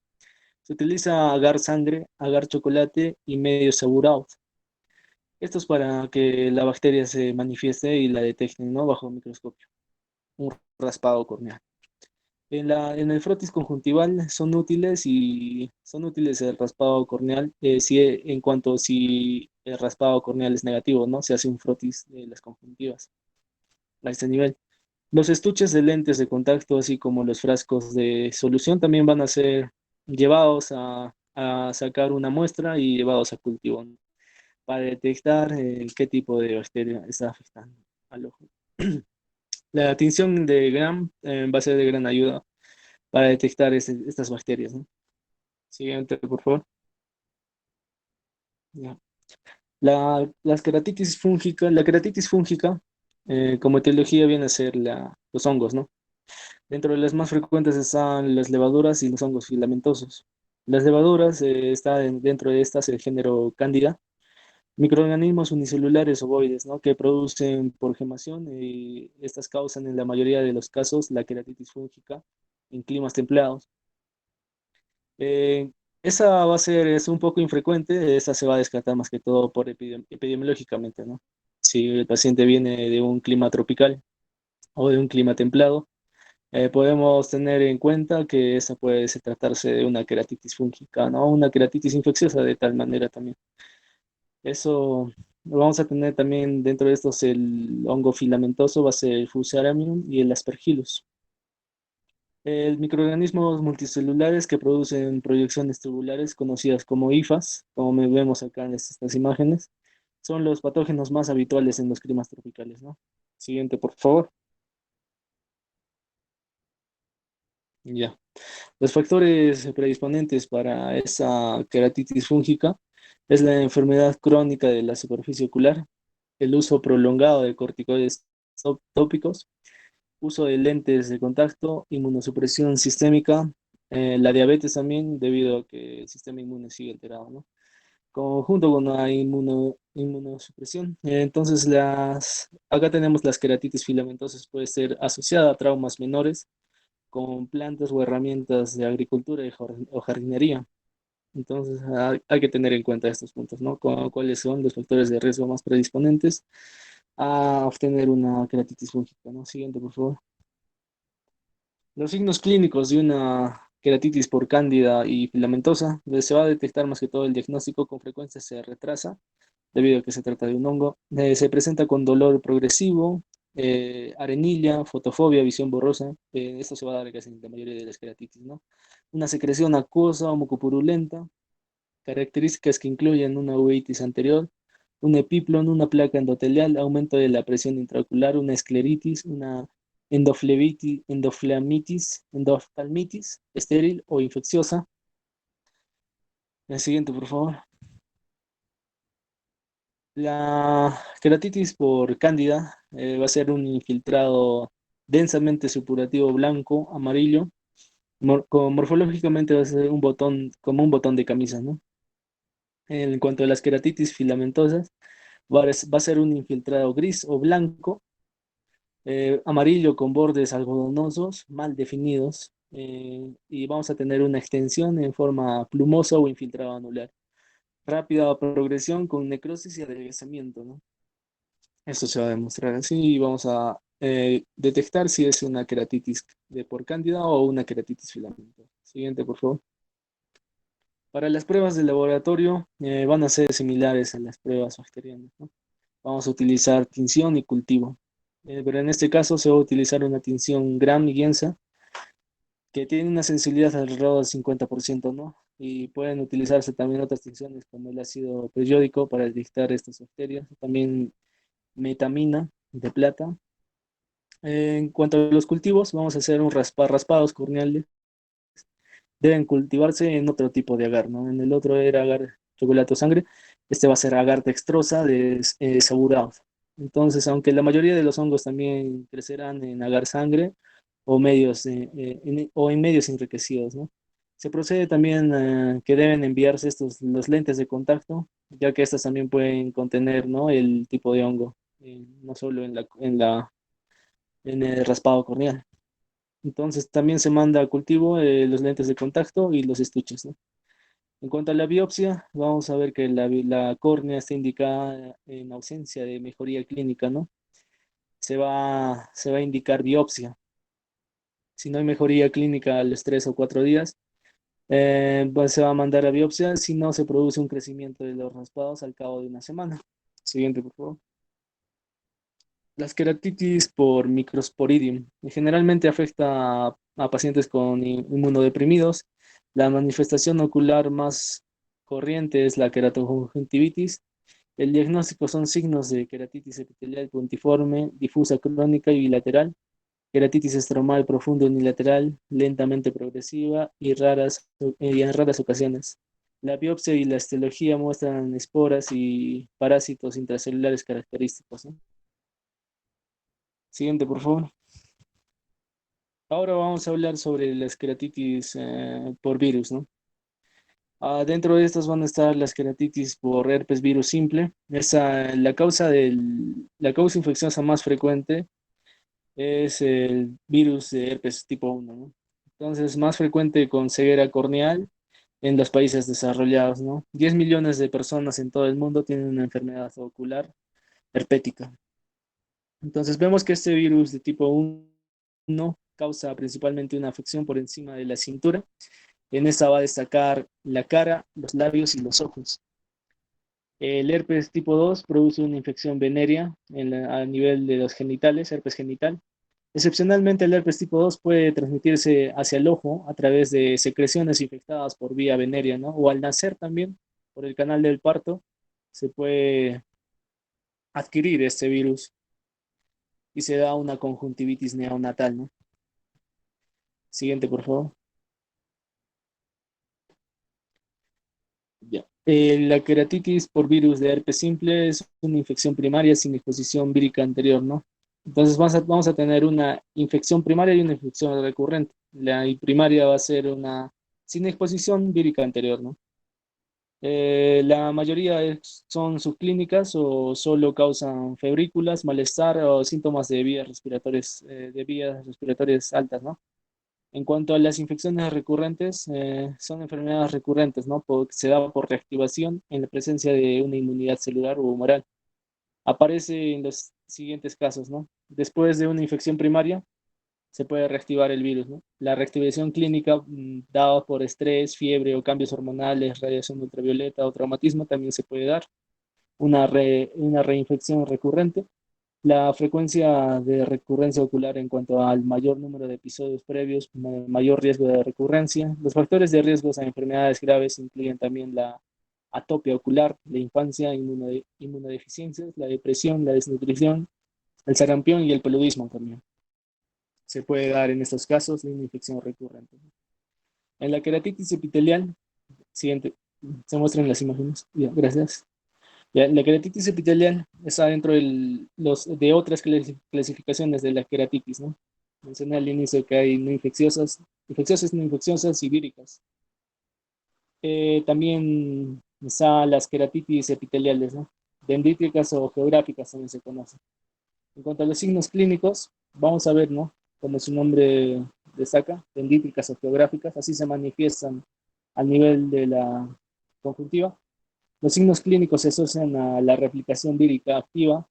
Se utiliza agar sangre, agar chocolate y medio sabouraud. Esto es para que la bacteria se manifieste y la detecten, ¿no? Bajo microscopio. Un raspado corneal. En el frotis conjuntival son útiles el raspado corneal en cuanto si el raspado corneal es negativo, ¿no? Se hace un frotis de las conjuntivas a este nivel. Los estuches de lentes de contacto, así como los frascos de solución, también van a ser llevados a sacar una muestra y llevados a cultivo, ¿no? Para detectar qué tipo de bacteria está afectando al ojo. La tinción de Gram va a ser de gran ayuda para detectar estas bacterias, ¿no? Siguiente, por favor. Ya. La queratitis fúngica, como etiología viene a ser los hongos, ¿no? Dentro de las más frecuentes están las levaduras y los hongos filamentosos. Las levaduras dentro de estas el género Candida, microorganismos unicelulares ovoides, ¿no? Que producen por gemación y estas causan en la mayoría de los casos la queratitis fúngica en climas templados. Eh, Esa es un poco infrecuente, esa se va a descartar más que todo por epidemiológicamente, ¿no? Si el paciente viene de un clima tropical o de un clima templado, podemos tener en cuenta que esa tratarse de una queratitis fúngica, ¿no? Una queratitis infecciosa de tal manera también. Eso vamos a tener también dentro de estos el hongo filamentoso, va a ser el Fusarium y el Aspergillus. Microorganismos multicelulares que producen proyecciones tubulares conocidas como IFAs, como vemos acá en estas imágenes, son los patógenos más habituales en los climas tropicales, ¿no? Siguiente, por favor. Ya. Los factores predisponentes para esa queratitis fúngica es la enfermedad crónica de la superficie ocular, el uso prolongado de corticoides tópicos, uso de lentes de contacto, inmunosupresión sistémica, la diabetes también, debido a que el sistema inmune sigue alterado, ¿no? Junto con la inmunosupresión. Entonces, acá tenemos las queratitis filamentosas, puede ser asociada a traumas menores con plantas o herramientas de agricultura o jardinería. Entonces, hay que tener en cuenta estos puntos, ¿no? ¿Cuáles son los factores de riesgo más predisponentes a obtener una queratitis fúngica, ¿no? Siguiente, por favor. Los signos clínicos de una queratitis por cándida y filamentosa, se va a detectar más que todo el diagnóstico, con frecuencia se retrasa debido a que se trata de un hongo. Se presenta con dolor progresivo, arenilla, fotofobia, visión borrosa. Esto se va a dar casi en la mayoría de las queratitis, ¿no? Una secreción acuosa o mucopurulenta, características que incluyen una uveitis anterior, un epiplon, una placa endotelial, aumento de la presión intraocular, una escleritis, una endoftalmitis estéril o infecciosa. El siguiente, por favor. La queratitis por cándida va a ser un infiltrado densamente supurativo blanco, amarillo, morfológicamente va a ser un botón, como un botón de camisa, ¿no? En cuanto a las queratitis filamentosas, va a ser un infiltrado gris o blanco, amarillo con bordes algodonosos, mal definidos, y vamos a tener una extensión en forma plumosa o infiltrado anular. Rápida progresión con necrosis y adelgazamiento, ¿no? Esto se va a demostrar así y vamos a detectar si es una queratitis de por cándida o una queratitis filamentosa. Siguiente, por favor. Para las pruebas de laboratorio van a ser similares a las pruebas bacterianas, ¿no? Vamos a utilizar tinción y cultivo. Pero en este caso se va a utilizar una tinción Gram-Igenza que tiene una sensibilidad alrededor del 50%, ¿no? Y pueden utilizarse también otras tinciones como el ácido periódico para detectar estas bacterias, también metamina de plata. En cuanto a los cultivos, vamos a hacer un raspados corneales. Deben cultivarse en otro tipo de agar, ¿no? En el otro era agar chocolate o sangre, este va a ser agar dextrosa de saburados. Entonces, aunque la mayoría de los hongos también crecerán en agar sangre o o en medios enriquecidos, ¿no? Se procede también que deben enviarse los lentes de contacto, ya que estas también pueden contener, ¿no?, el tipo de hongo, no solo en el raspado corneal. Entonces también se manda a cultivo los lentes de contacto y los estuches, ¿no? En cuanto a la biopsia, vamos a ver que la córnea está indicada en ausencia de mejoría clínica, ¿no? Se va a indicar biopsia. Si no hay mejoría clínica a los 3 o 4 días, pues se va a mandar a biopsia si no se produce un crecimiento de los raspados al cabo de una semana. Siguiente, por favor. Las queratitis por Microsporidium generalmente afecta a pacientes con inmunodeprimidos. La manifestación ocular más corriente es la queratoconjuntivitis. El diagnóstico son signos de queratitis epitelial puntiforme, difusa crónica y bilateral, queratitis estromal profunda unilateral, lentamente progresiva y en raras ocasiones. La biopsia y la histología muestran esporas y parásitos intracelulares característicos, ¿no? Siguiente, por favor. Ahora vamos a hablar sobre las queratitis por virus, ¿no? Dentro de estas van a estar las queratitis por herpes virus simple. La causa infecciosa más frecuente es el virus de herpes tipo 1, ¿no? Entonces, más frecuente con ceguera corneal en los países desarrollados, ¿no? 10 millones de personas en todo el mundo tienen una enfermedad ocular herpética. Entonces, vemos que este virus de tipo 1 causa principalmente una afección por encima de la cintura. En esta va a destacar la cara, los labios y los ojos. El herpes tipo 2 produce una infección venérea a nivel de los genitales, herpes genital. Excepcionalmente, el herpes tipo 2 puede transmitirse hacia el ojo a través de secreciones infectadas por vía venérea, ¿no? O al nacer también, por el canal del parto, se puede adquirir este virus y se da una conjuntivitis neonatal, ¿no? Siguiente, por favor. Ya. La queratitis por virus de herpes simple es una infección primaria sin exposición vírica anterior, ¿no? Entonces vamos a tener una infección primaria y una infección recurrente. La primaria va a ser una sin exposición vírica anterior, ¿no? La mayoría son subclínicas o solo causan febrículas, malestar o síntomas de vías respiratorias altas, ¿no? En cuanto a las infecciones recurrentes, son enfermedades recurrentes, ¿no? Se da por reactivación en la presencia de una inmunidad celular o humoral. Aparece en los siguientes casos, ¿no? Después de una infección primaria, se puede reactivar el virus, ¿no? La reactivación clínica dada por estrés, fiebre o cambios hormonales, radiación ultravioleta o traumatismo también se puede dar. Una reinfección recurrente. La frecuencia de recurrencia ocular en cuanto al mayor número de episodios previos, mayor riesgo de recurrencia. Los factores de riesgo a enfermedades graves incluyen también la atopia ocular, la infancia, inmunodeficiencias, la depresión, la desnutrición, el sarampión y el paludismo también. Se puede dar en estos casos una infección recurrente. En la queratitis epitelial, siguiente, se muestran las imágenes. Ya, gracias. Ya, la queratitis epitelial está dentro de otras clasificaciones de la queratitis, ¿no? Mencioné al inicio que hay no infecciosas, no infecciosas y víricas. También están las queratitis epiteliales, ¿no? Dendríticas o geográficas también se conocen. En cuanto a los signos clínicos, vamos a ver, ¿no? Como su nombre destaca, dendríticas o geográficas, así se manifiestan al nivel de la conjuntiva. Los signos clínicos se asocian a la replicación vírica activa,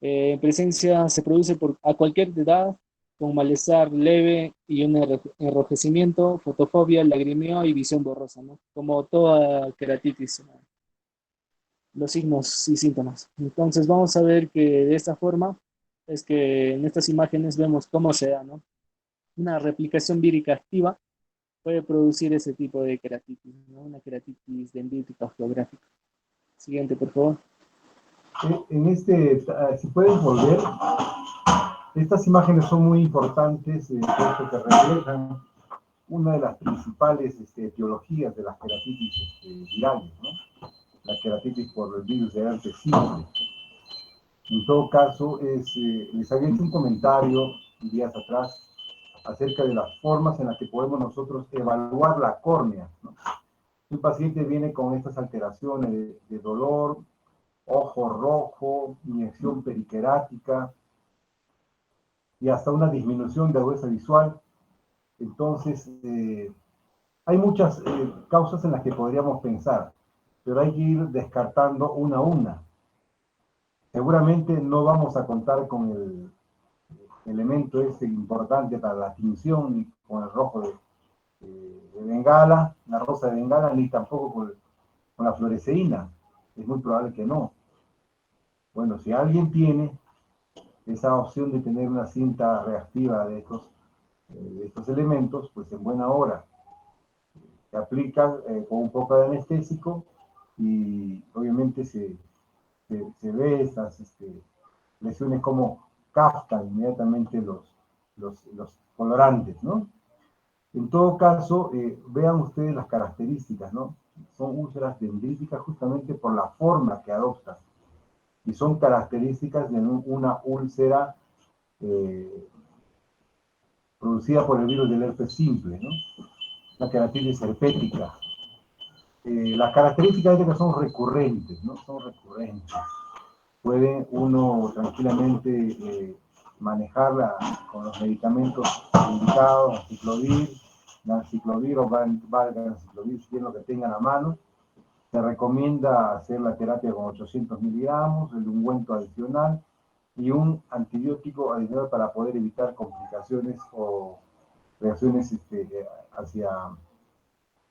En presencia se produce a cualquier edad, con malestar leve y un enrojecimiento, fotofobia, lagrimeo y visión borrosa, ¿no? Como toda queratitis, ¿no? Los signos y síntomas. Entonces vamos a ver que de esta forma es que en estas imágenes vemos cómo se da, ¿no? Una replicación vírica activa puede producir ese tipo de queratitis, ¿no? Una queratitis dendrítica o geográfica. Siguiente, por favor. Si puedes volver, estas imágenes son muy importantes, puesto que reflejan una de las principales etiologías de las queratitis virales, ¿no? La queratitis por el virus de herpes simple. En todo caso, les había hecho un comentario días atrás acerca de las formas en las que podemos nosotros evaluar la córnea, ¿no? Un paciente viene con estas alteraciones de dolor, ojo rojo, inyección periquerática y hasta una disminución de agudeza visual. Entonces, hay muchas causas en las que podríamos pensar, pero hay que ir descartando una a una. Seguramente no vamos a contar con el elemento importante para la tinción, ni con el rojo de Bengala, la rosa de Bengala, ni tampoco con la fluoresceína. Es muy probable que no. Bueno, si alguien tiene esa opción de tener una cinta reactiva de estos elementos, pues en buena hora. Se aplica con un poco de anestésico y obviamente se ve estas lesiones como captan inmediatamente los colorantes, ¿no? En todo caso, vean ustedes las características, ¿no? Son úlceras dendríticas justamente por la forma que adoptan. Y son características de una úlcera producida por el virus del herpes simple, ¿no? La queratitis herpética. Las características de que son recurrentes, ¿no? Son recurrentes. Puede uno tranquilamente manejarla con los medicamentos indicados, ganciclovir o valganciclovir, si es lo que tengan a mano. Se recomienda hacer la terapia con 800 miligramos, el ungüento adicional y un antibiótico adicional para poder evitar complicaciones o reacciones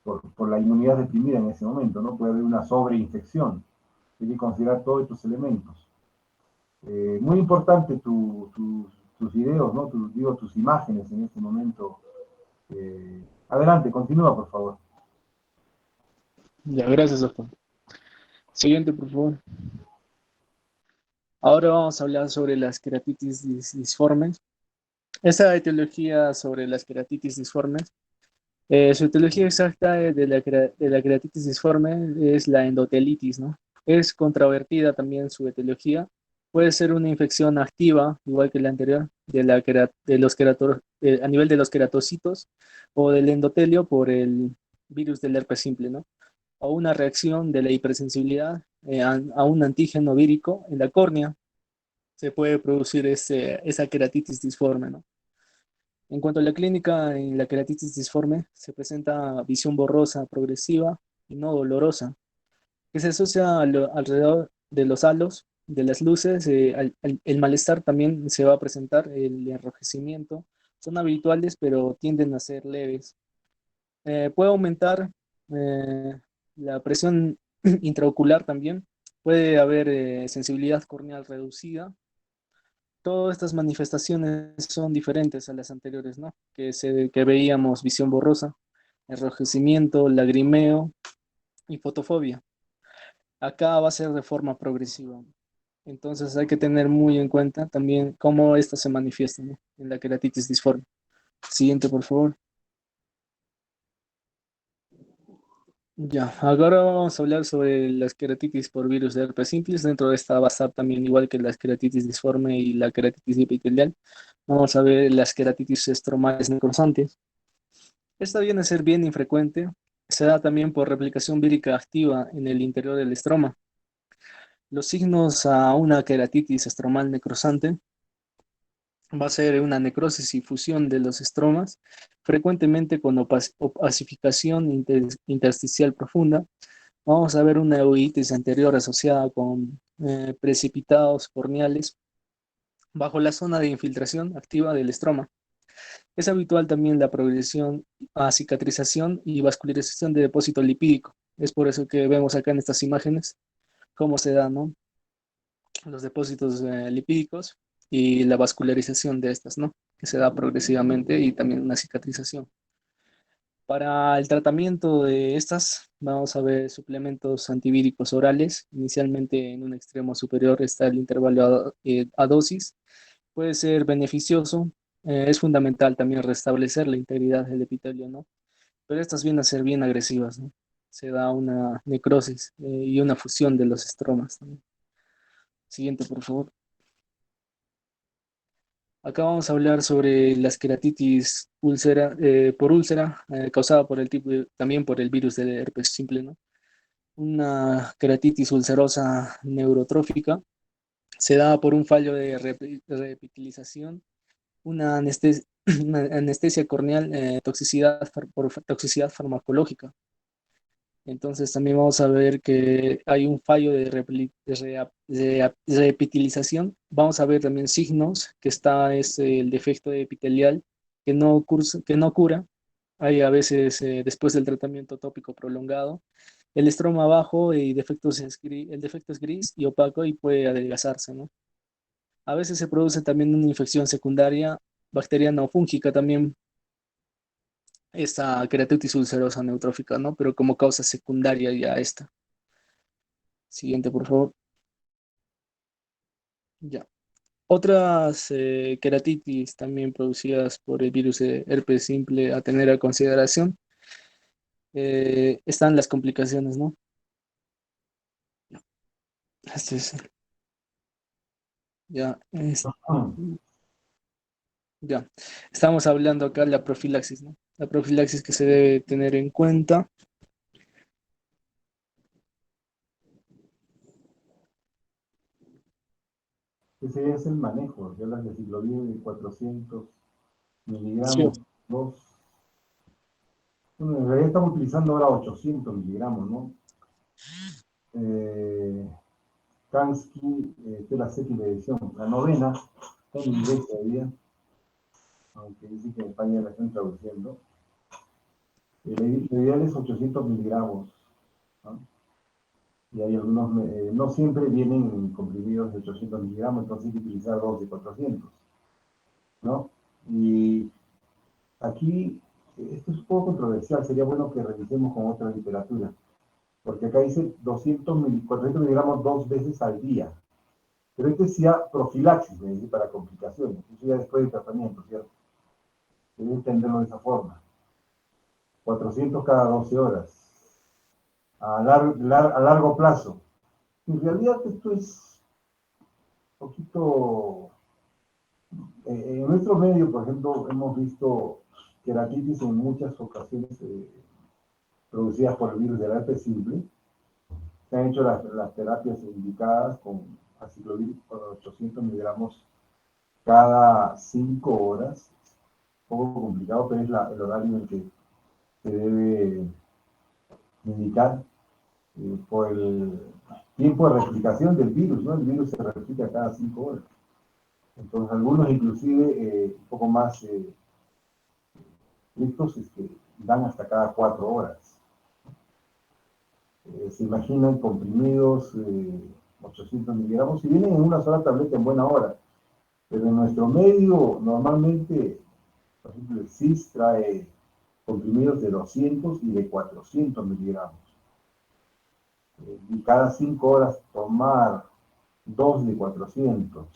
por la inmunidad deprimida en ese momento, ¿no? Puede haber una sobreinfección. Hay que considerar todos estos elementos. Muy importante tus videos, ¿no? Tus imágenes en este momento. Adelante, continúa, por favor. Ya, gracias, doctor. Siguiente, por favor. Ahora vamos a hablar sobre las queratitis disformes. Esta etiología sobre las queratitis disformes, su etiología exacta de la queratitis disforme es la endotelitis, ¿no? Es controvertida también su etiología. Puede ser una infección activa, igual que la anterior, a nivel de los queratocitos o del endotelio por el virus del herpes simple, ¿no? O una reacción de la hipersensibilidad a un antígeno vírico en la córnea. Se puede producir esa queratitis disforme, ¿no? En cuanto a la clínica, en la queratitis disforme se presenta visión borrosa progresiva y no dolorosa, que se asocia alrededor de los halos, de las luces, el malestar también se va a presentar, el enrojecimiento. Son habituales, pero tienden a ser leves. Puede aumentar la presión intraocular también. Puede haber sensibilidad corneal reducida. Todas estas manifestaciones son diferentes a las anteriores, ¿no? Que veíamos visión borrosa, enrojecimiento, lagrimeo y fotofobia. Acá va a ser de forma progresiva. Entonces hay que tener muy en cuenta también cómo esta se manifiesta, ¿no? En la queratitis disforme. Siguiente, por favor. Ya, ahora vamos a hablar sobre las queratitis por virus de herpes simples. Dentro de esta va a estar también igual que la queratitis disforme y la queratitis epitelial. Vamos a ver las queratitis estromales necrosantes. Esta viene a ser bien infrecuente. Se da también por replicación vírica activa en el interior del estroma. Los signos a una queratitis estromal necrosante va a ser una necrosis y fusión de los estromas, frecuentemente con opacificación intersticial profunda. Vamos a ver una uveitis anterior asociada con precipitados corneales bajo la zona de infiltración activa del estroma. Es habitual también la progresión a cicatrización y vascularización de depósito lipídico. Es por eso que vemos acá en estas imágenes cómo se dan, ¿no?, los depósitos lipídicos y la vascularización de estas, ¿no?, que se da progresivamente, y también una cicatrización. Para el tratamiento de estas, vamos a ver suplementos antivíricos orales. Inicialmente en un extremo superior está el intervalo a dosis. Puede ser beneficioso. Es fundamental también restablecer la integridad del epitelio, ¿no? Pero estas vienen a ser bien agresivas, ¿no? Se da una necrosis y una fusión de los estromas también. Siguiente, por favor. Acá vamos a hablar sobre las queratitis por úlcera, causada por también por el virus del herpes simple, ¿no? Una queratitis ulcerosa neurotrófica se da por un fallo de repitilización, una anestesia, una anestesia corneal, por toxicidad farmacológica. Entonces también vamos a ver que hay un fallo de reepitelización. Vamos a ver también signos, que es el defecto epitelial que no cura. Hay a veces, después del tratamiento tópico prolongado, el estroma bajo y el defecto es gris y opaco y puede adelgazarse, ¿no? A veces se produce también una infección secundaria, bacteriana o fúngica también, esta queratitis ulcerosa neutrófica, ¿no? Pero como causa secundaria ya esta. Siguiente, por favor. Ya. Otras queratitis también producidas por el virus de herpes simple a tener a consideración, están las complicaciones, ¿no? Este es, ya, ya. Estamos hablando acá de la profilaxis, ¿no? La profilaxis que se debe tener en cuenta. Ese es el manejo, de las de ciclovir de 400 Sí. miligramos, bueno, en realidad estamos utilizando ahora 800 miligramos, ¿no? Kansky, esta es la séptima edición, la novena, está en inglés todavía, aunque dice que en España la están traduciendo. Lo ideal es 800 miligramos, ¿no? Y hay algunos, no siempre vienen comprimidos de 800 miligramos, entonces hay que utilizar dos de 400, ¿no? Y aquí, esto es un poco controversial, sería bueno que revisemos con otra literatura, porque acá dice 400 miligramos 2 veces al día, pero este decía profilaxis, me dice, para complicaciones, eso ya después del tratamiento, ¿cierto? Debe entenderlo de esa forma. 400 cada 12 horas, a largo plazo. En realidad esto es un poquito... en nuestro medio, por ejemplo, hemos visto queratitis en muchas ocasiones producidas por el virus del herpes simple. Se han hecho las terapias indicadas con aciclovir con 800 miligramos cada 5 horas. Un poco complicado, pero es el horario en el que se debe indicar por el tiempo de replicación del virus, ¿no? El virus se replica cada 5 horas. Entonces, algunos inclusive un poco más estrictos dan hasta cada 4 horas. Se imaginan comprimidos 800 miligramos, si vienen en una sola tableta en buena hora, pero en nuestro medio normalmente, por ejemplo, el CIS trae comprimidos de 200 y de 400 miligramos. Y cada 5 horas tomar 2 de 400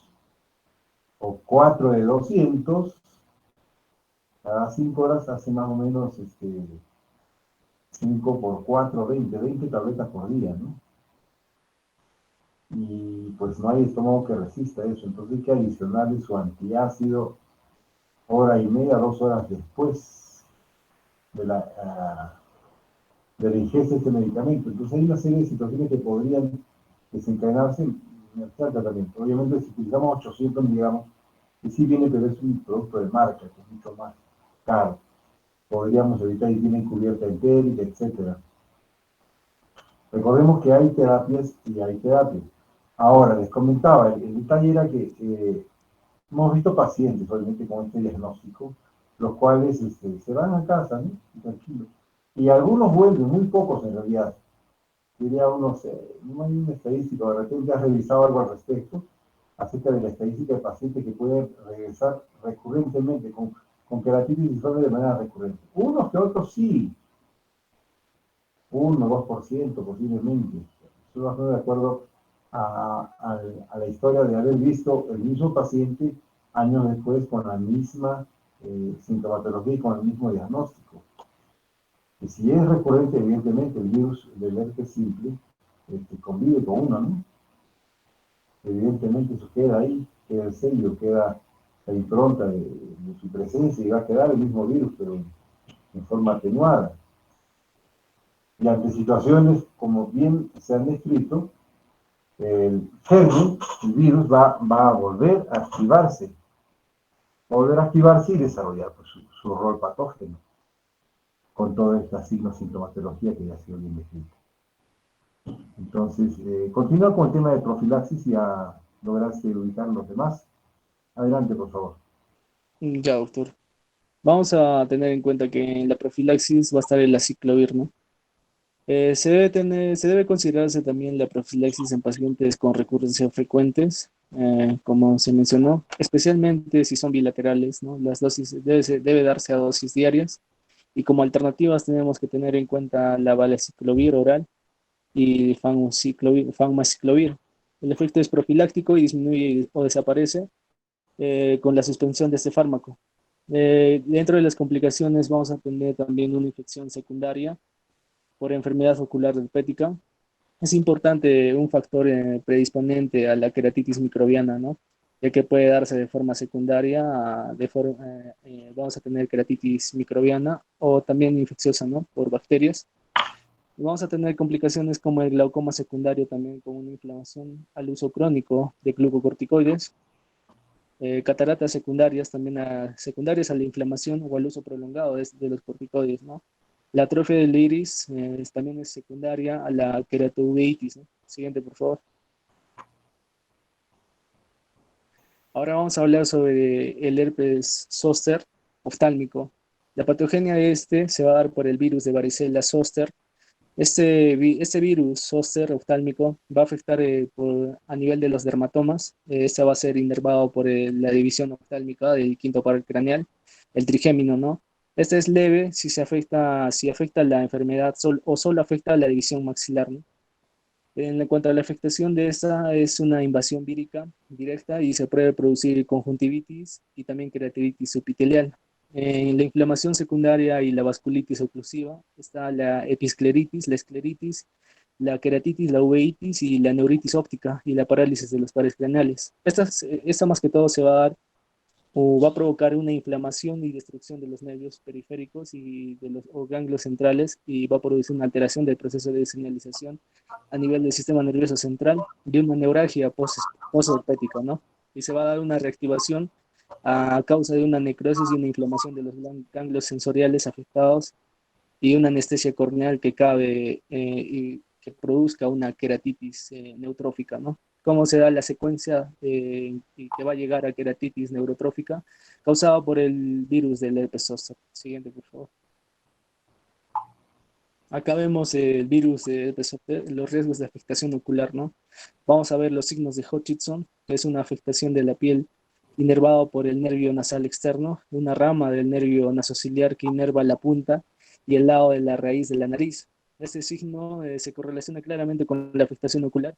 o 4 de 200, cada 5 horas hace más o menos 5 por 4, 20 tabletas por día, ¿no? Y pues no hay estómago que resista eso, entonces hay que adicionarle su antiácido hora y media, 2 horas después de la ingesta de este medicamento. Entonces hay una serie de situaciones que podrían desencadenarse en el tratamiento. Obviamente si utilizamos 800 miligramos, que sí viene, pero es un producto de marca, que es mucho más caro. Podríamos evitar y tienen cubierta entérica, etc. Recordemos que hay terapias y hay terapias. Ahora, les comentaba, el detalle era que Hemos visto pacientes, obviamente, con este diagnóstico, los cuales se van a casa, ¿no? Tranquilos. Y algunos vuelven, muy pocos en realidad. Diría unos, no hay una estadística, de repente has revisado algo al respecto, acerca de la estadística de pacientes que pueden regresar recurrentemente con queratitis disforme de manera recurrente. Unos que otros sí, 1 o 2% posiblemente. Eso va a ser de acuerdo a la historia de haber visto el mismo paciente años después con la misma sintomatología y con el mismo diagnóstico. Y si es recurrente, evidentemente, el virus del herpes simple convive con uno, ¿no? Evidentemente eso queda ahí, queda el sello, queda la impronta de su presencia y va a quedar el mismo virus, pero en forma atenuada. Y ante situaciones, como bien se han descrito, el germen, el virus, va a volver a activarse, y desarrollar pues, su rol patógeno, con toda esta sintomatología que ya ha sido bien descrita. Entonces, continúa con el tema de profilaxis y a lograste ubicar los demás. Adelante, por favor. Ya, doctor. Vamos a tener en cuenta que en la profilaxis va a estar el aciclovir, ¿no? Se debe considerarse también la profilaxis en pacientes con recurrencias frecuentes, como se mencionó, especialmente si son bilaterales, ¿no? Las dosis debe darse a dosis diarias y como alternativas tenemos que tener en cuenta la valaciclovir oral y famaciclovir. El efecto es profiláctico y disminuye o desaparece con la suspensión de este fármaco. Dentro de las complicaciones vamos a tener también una infección secundaria por enfermedad ocular herpética. Es importante un factor predisponente a la queratitis microbiana, ¿no? Ya que puede darse de forma secundaria, vamos a tener queratitis microbiana o también infecciosa, ¿no? Por bacterias. Y vamos a tener complicaciones como el glaucoma secundario también con una inflamación al uso crónico de glucocorticoides, cataratas secundarias también secundarias a la inflamación o al uso prolongado de los corticoides, ¿no? La atrofia del iris también es secundaria a la queratouveitis, ¿no? Siguiente, por favor. Ahora vamos a hablar sobre el herpes zóster oftálmico. La patogenia de este se va a dar por el virus de varicela zóster. Este virus zóster oftálmico va a afectar a nivel de los dermatomas. Este va a ser inervado por la división oftálmica del quinto par craneal, el trigémino, ¿no? Este es leve si afecta la enfermedad o solo afecta la división maxilar, ¿no? En cuanto a la afectación de esta, es una invasión vírica directa y se puede producir conjuntivitis y también queratitis subepitelial. En la inflamación secundaria y la vasculitis oclusiva está la episcleritis, la escleritis, la queratitis, la uveitis y la neuritis óptica y la parálisis de los pares craneales. Esta más que todo se va a dar o va a provocar una inflamación y destrucción de los nervios periféricos y de los ganglios centrales y va a producir una alteración del proceso de señalización a nivel del sistema nervioso central de una neuralgia posherpética, ¿no? Y se va a dar una reactivación a causa de una necrosis y una inflamación de los ganglios sensoriales afectados y una anestesia corneal que cabe y que produzca una queratitis neutrófica, ¿no? ¿Cómo se da la secuencia y que va a llegar a queratitis neurotrófica causada por el virus del herpes zóster? Siguiente, por favor. Acá vemos el virus de herpes zóster, los riesgos de afectación ocular, ¿no? Vamos a ver los signos de Hutchinson, que es una afectación de la piel inervado por el nervio nasal externo, una rama del nervio nasociliar que inerva la punta y el lado de la raíz de la nariz. Este signo se correlaciona claramente con la afectación ocular,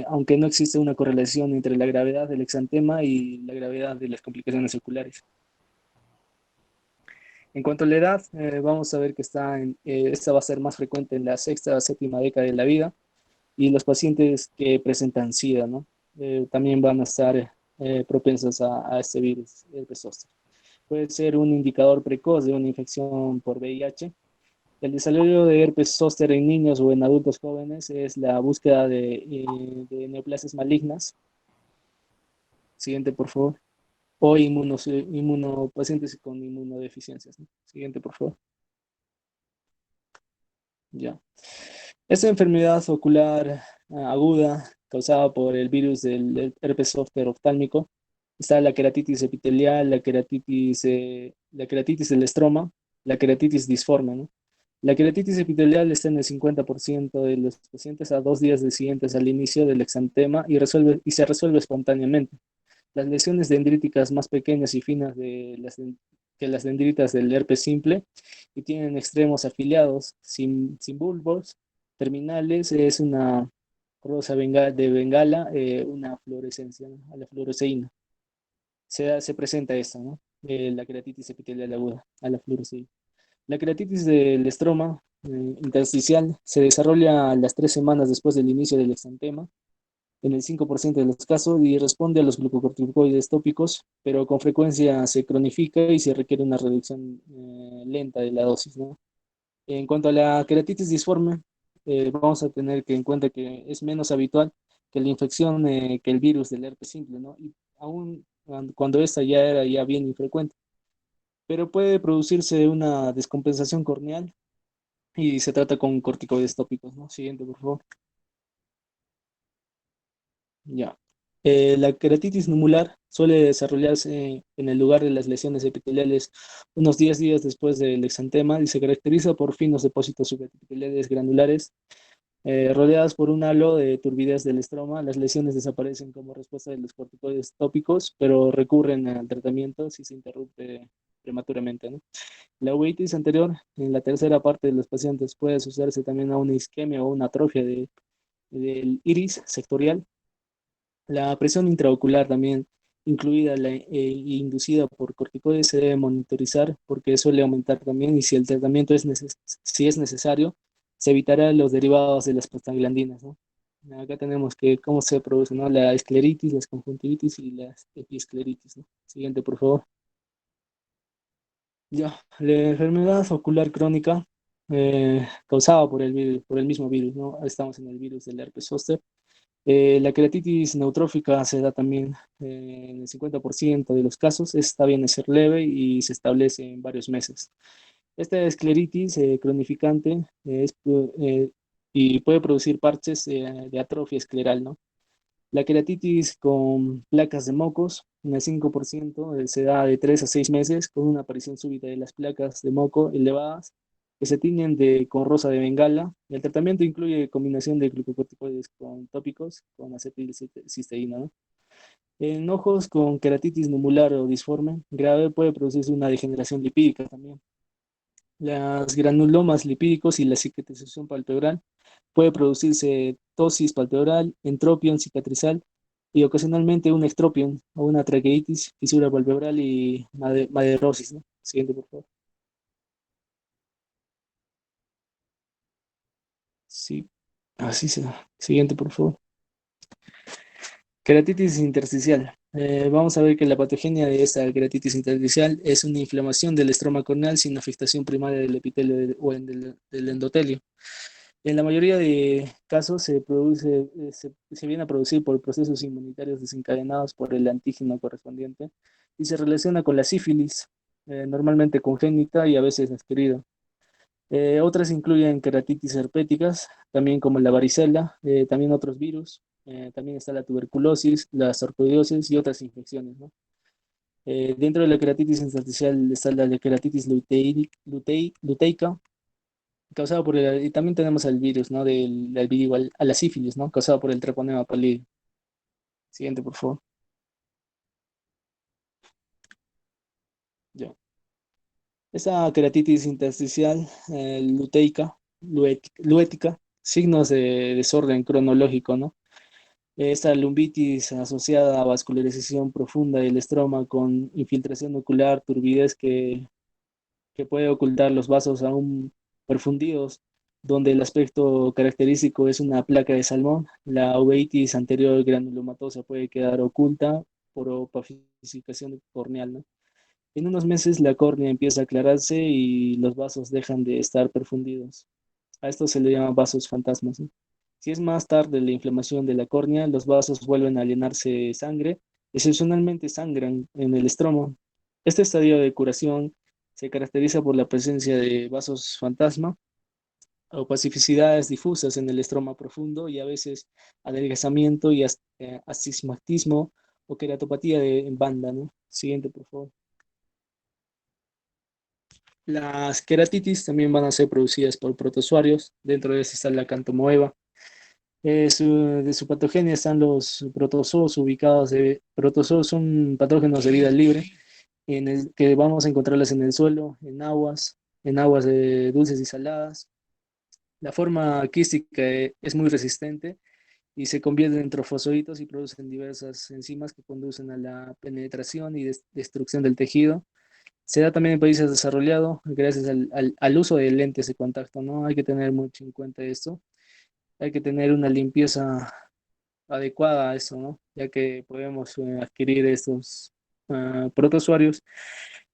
aunque no existe una correlación entre la gravedad del exantema y la gravedad de las complicaciones oculares. En cuanto a la edad, vamos a ver que esta va a ser más frecuente en la sexta o séptima década de la vida y los pacientes que presentan SIDA, ¿no? También van a estar propensos a este virus, herpes zóster. Puede ser un indicador precoz de una infección por VIH. El desarrollo de herpes zóster en niños o en adultos jóvenes es la búsqueda de neoplasias malignas. Siguiente, por favor. O pacientes con inmunodeficiencias, ¿no? Siguiente, por favor. Ya. Esta enfermedad ocular aguda causada por el virus del herpes zóster oftálmico Está la queratitis epitelial, la queratitis del estroma, la queratitis disforme, ¿no? La queratitis epitelial está en el 50% de los pacientes a 2 días siguientes al inicio del exantema y se resuelve espontáneamente. Las lesiones dendríticas más pequeñas y finas que las dendritas del herpes simple y tienen extremos afiliados, sin bulbos, terminales, es una de bengala, una fluorescencia, ¿no? A la fluoresceína. Se presenta esta, ¿no? La queratitis epitelial aguda, a la fluoresceína. La queratitis del estroma intersticial se desarrolla a las 3 semanas después del inicio del exantema en el 5% de los casos y responde a los glucocorticoides tópicos, pero con frecuencia se cronifica y se requiere una reducción lenta de la dosis, ¿no? En cuanto a la queratitis disforme, vamos a tener que en cuenta que es menos habitual que la infección que el virus del herpes simple, ¿no? Y aún cuando esta ya era ya bien infrecuente, pero puede producirse una descompensación corneal y se trata con corticoides tópicos, ¿no? Siguiente, por favor. Ya. La queratitis numular suele desarrollarse en el lugar de las lesiones epiteliales unos 10 días después del exantema y se caracteriza por finos depósitos subepiteliales granulares rodeadas por un halo de turbidez del estroma. Las lesiones desaparecen como respuesta de los corticoides tópicos, pero recurren al tratamiento si se interrumpe prematuramente, ¿no? La uveitis anterior, en la tercera parte de los pacientes, puede asociarse también a una isquemia o una atrofia del iris sectorial. La presión intraocular también, incluida inducida por corticoides, se debe monitorizar porque suele aumentar también y si el tratamiento si es necesario, se evitará los derivados de las prostaglandinas, ¿no? Acá tenemos que cómo se produce, ¿no? La escleritis, las conjuntivitis y las epiescleritis, ¿no? Siguiente, por favor. Ya, la enfermedad ocular crónica causada por el mismo virus, ¿no? Estamos en el virus del herpes zóster. La queratitis neutrófica se da también en el 50% de los casos. Está bien de ser leve y se establece en varios meses. Esta escleritis cronificante y puede producir parches de atrofia escleral, ¿no? La queratitis con placas de mocos, en el 5% se da de 3 a 6 meses con una aparición súbita de las placas de moco elevadas que se tiñen con rosa de bengala. El tratamiento incluye combinación de glucocorticoides con tópicos con acetilcisteína, ¿no? En ojos con queratitis numular o disforme grave puede producirse una degeneración lipídica también. Las granulomas lipídicos y la cicatrización palpebral puede producirse tosis palpebral, entropión cicatrizal y ocasionalmente un extropión o una traqueitis, fisura palpebral y maderosis, ¿no? Siguiente, por favor. Sí, así se da. Siguiente, por favor. Queratitis intersticial. Vamos a ver que la patogenia de esta queratitis intersticial es una inflamación del estroma corneal sin afectación primaria del epitelio del endotelio. En la mayoría de casos se viene a producir por procesos inmunitarios desencadenados por el antígeno correspondiente y se relaciona con la sífilis, normalmente congénita y a veces adquirida. Otras incluyen queratitis herpéticas, también como la varicela, también otros virus, también está la tuberculosis, la sarcoidosis y otras infecciones, ¿no? Dentro de la queratitis intersticial está la queratitis luteica, causada y también tenemos el virus, ¿no? A la sífilis, ¿no? Causada por el treponema pallidum. Siguiente, por favor. Ya. Esa queratitis intersticial luética, signos de desorden cronológico, ¿no? Esta lumbitis asociada a vascularización profunda del estroma con infiltración ocular, turbidez que puede ocultar los vasos aún perfundidos, donde el aspecto característico es una placa de salmón. La uveitis anterior granulomatosa puede quedar oculta por opacificación corneal, ¿no? En unos meses la córnea empieza a aclararse y los vasos dejan de estar perfundidos. A esto se le llama vasos fantasmas, ¿no? Si es más tarde la inflamación de la córnea, los vasos vuelven a llenarse de sangre, excepcionalmente sangran en el estromo. Este estadio de curación se caracteriza por la presencia de vasos fantasma o pacificidades difusas en el estroma profundo y a veces adelgazamiento y astigmatismo o queratopatía en banda, ¿no? Siguiente, por favor. Las queratitis también van a ser producidas por protozoarios. Dentro de eso está la cantomoeba. De su patogenia están los protozoos ubicados protozoos son patógenos de vida libre que vamos a encontrarlas en el suelo, en aguas dulces y saladas. La forma quística es muy resistente y se convierten en trofosoritos y producen diversas enzimas que conducen a la penetración y destrucción del tejido. Se da también en países desarrollados gracias al uso de lentes de contacto, ¿no? Hay que tener mucho en cuenta esto. Hay que tener una limpieza adecuada a eso, ¿no? Ya que podemos adquirir estos protozoarios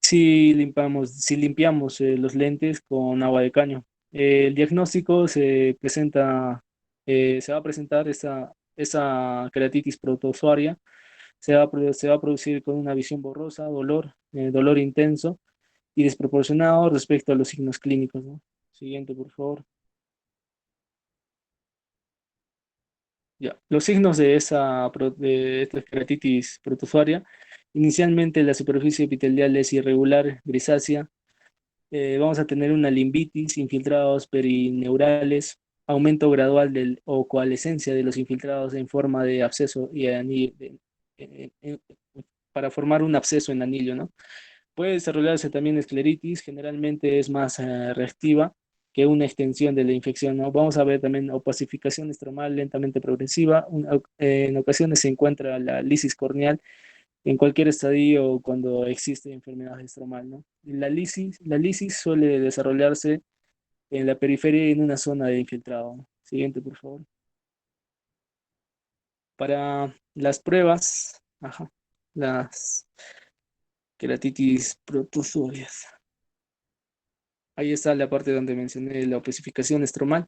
si limpiamos los lentes con agua de caño. El diagnóstico se va a presentar esa queratitis protozoaria, se va a producir con una visión borrosa, dolor intenso y desproporcionado respecto a los signos clínicos, ¿no? Siguiente, por favor. Ya. Los signos de esta queratitis protozoaria, inicialmente la superficie epitelial es irregular, grisácea. Vamos a tener una limbitis, infiltrados perineurales, aumento gradual o coalescencia de los infiltrados en forma de absceso y anillo, para formar un absceso en anillo, ¿no? Puede desarrollarse también escleritis, generalmente es más reactiva que una extensión de la infección, ¿no? Vamos a ver también opacificación estromal lentamente progresiva. En ocasiones se encuentra la lisis corneal en cualquier estadio cuando existe enfermedad estromal, ¿no? La lisis suele desarrollarse en la periferia y en una zona de infiltrado, ¿no? Siguiente, por favor. Para las pruebas, las queratitis protozoarias. Ahí está la parte donde mencioné la opacificación estromal,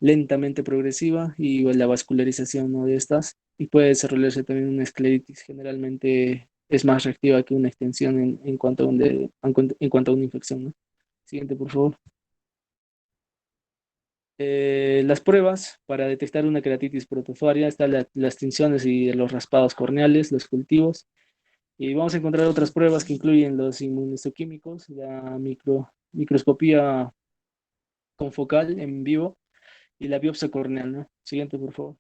lentamente progresiva y la vascularización, ¿no? De estas. Y puede desarrollarse también una escleritis. Generalmente es más reactiva que una extensión en cuanto en cuanto a una infección, ¿no? Siguiente, por favor. Las pruebas para detectar una queratitis protozoaria están las tinciones y los raspados corneales, los cultivos. Y vamos a encontrar otras pruebas que incluyen los inmunohistoquímicos, la microscopía confocal en vivo y la biopsia corneal, ¿no? Siguiente, por favor.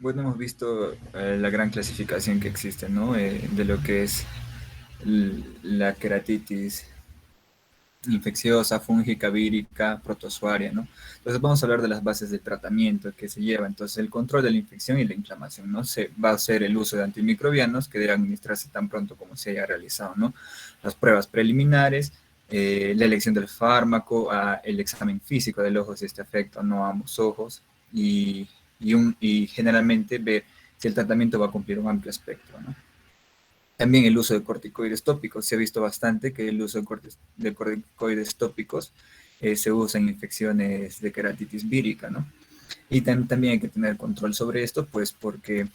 Bueno, hemos visto la gran clasificación que existe, ¿no? De lo que es la queratitis infecciosa, fúngica, vírica, protozoaria, ¿no? Entonces vamos a hablar de las bases de tratamiento que se lleva. Entonces el control de la infección y la inflamación, ¿no? Se va a hacer el uso de antimicrobianos que deben administrarse tan pronto como se haya realizado, ¿no? Las pruebas preliminares, la elección del fármaco, el examen físico del ojo si este afecta o no a ambos ojos y generalmente ver si el tratamiento va a cumplir un amplio espectro, ¿no? También el uso de corticoides tópicos. Se ha visto bastante que el uso de corticoides tópicos se usa en infecciones de queratitis vírica, ¿no? Y también hay que tener control sobre esto, pues porque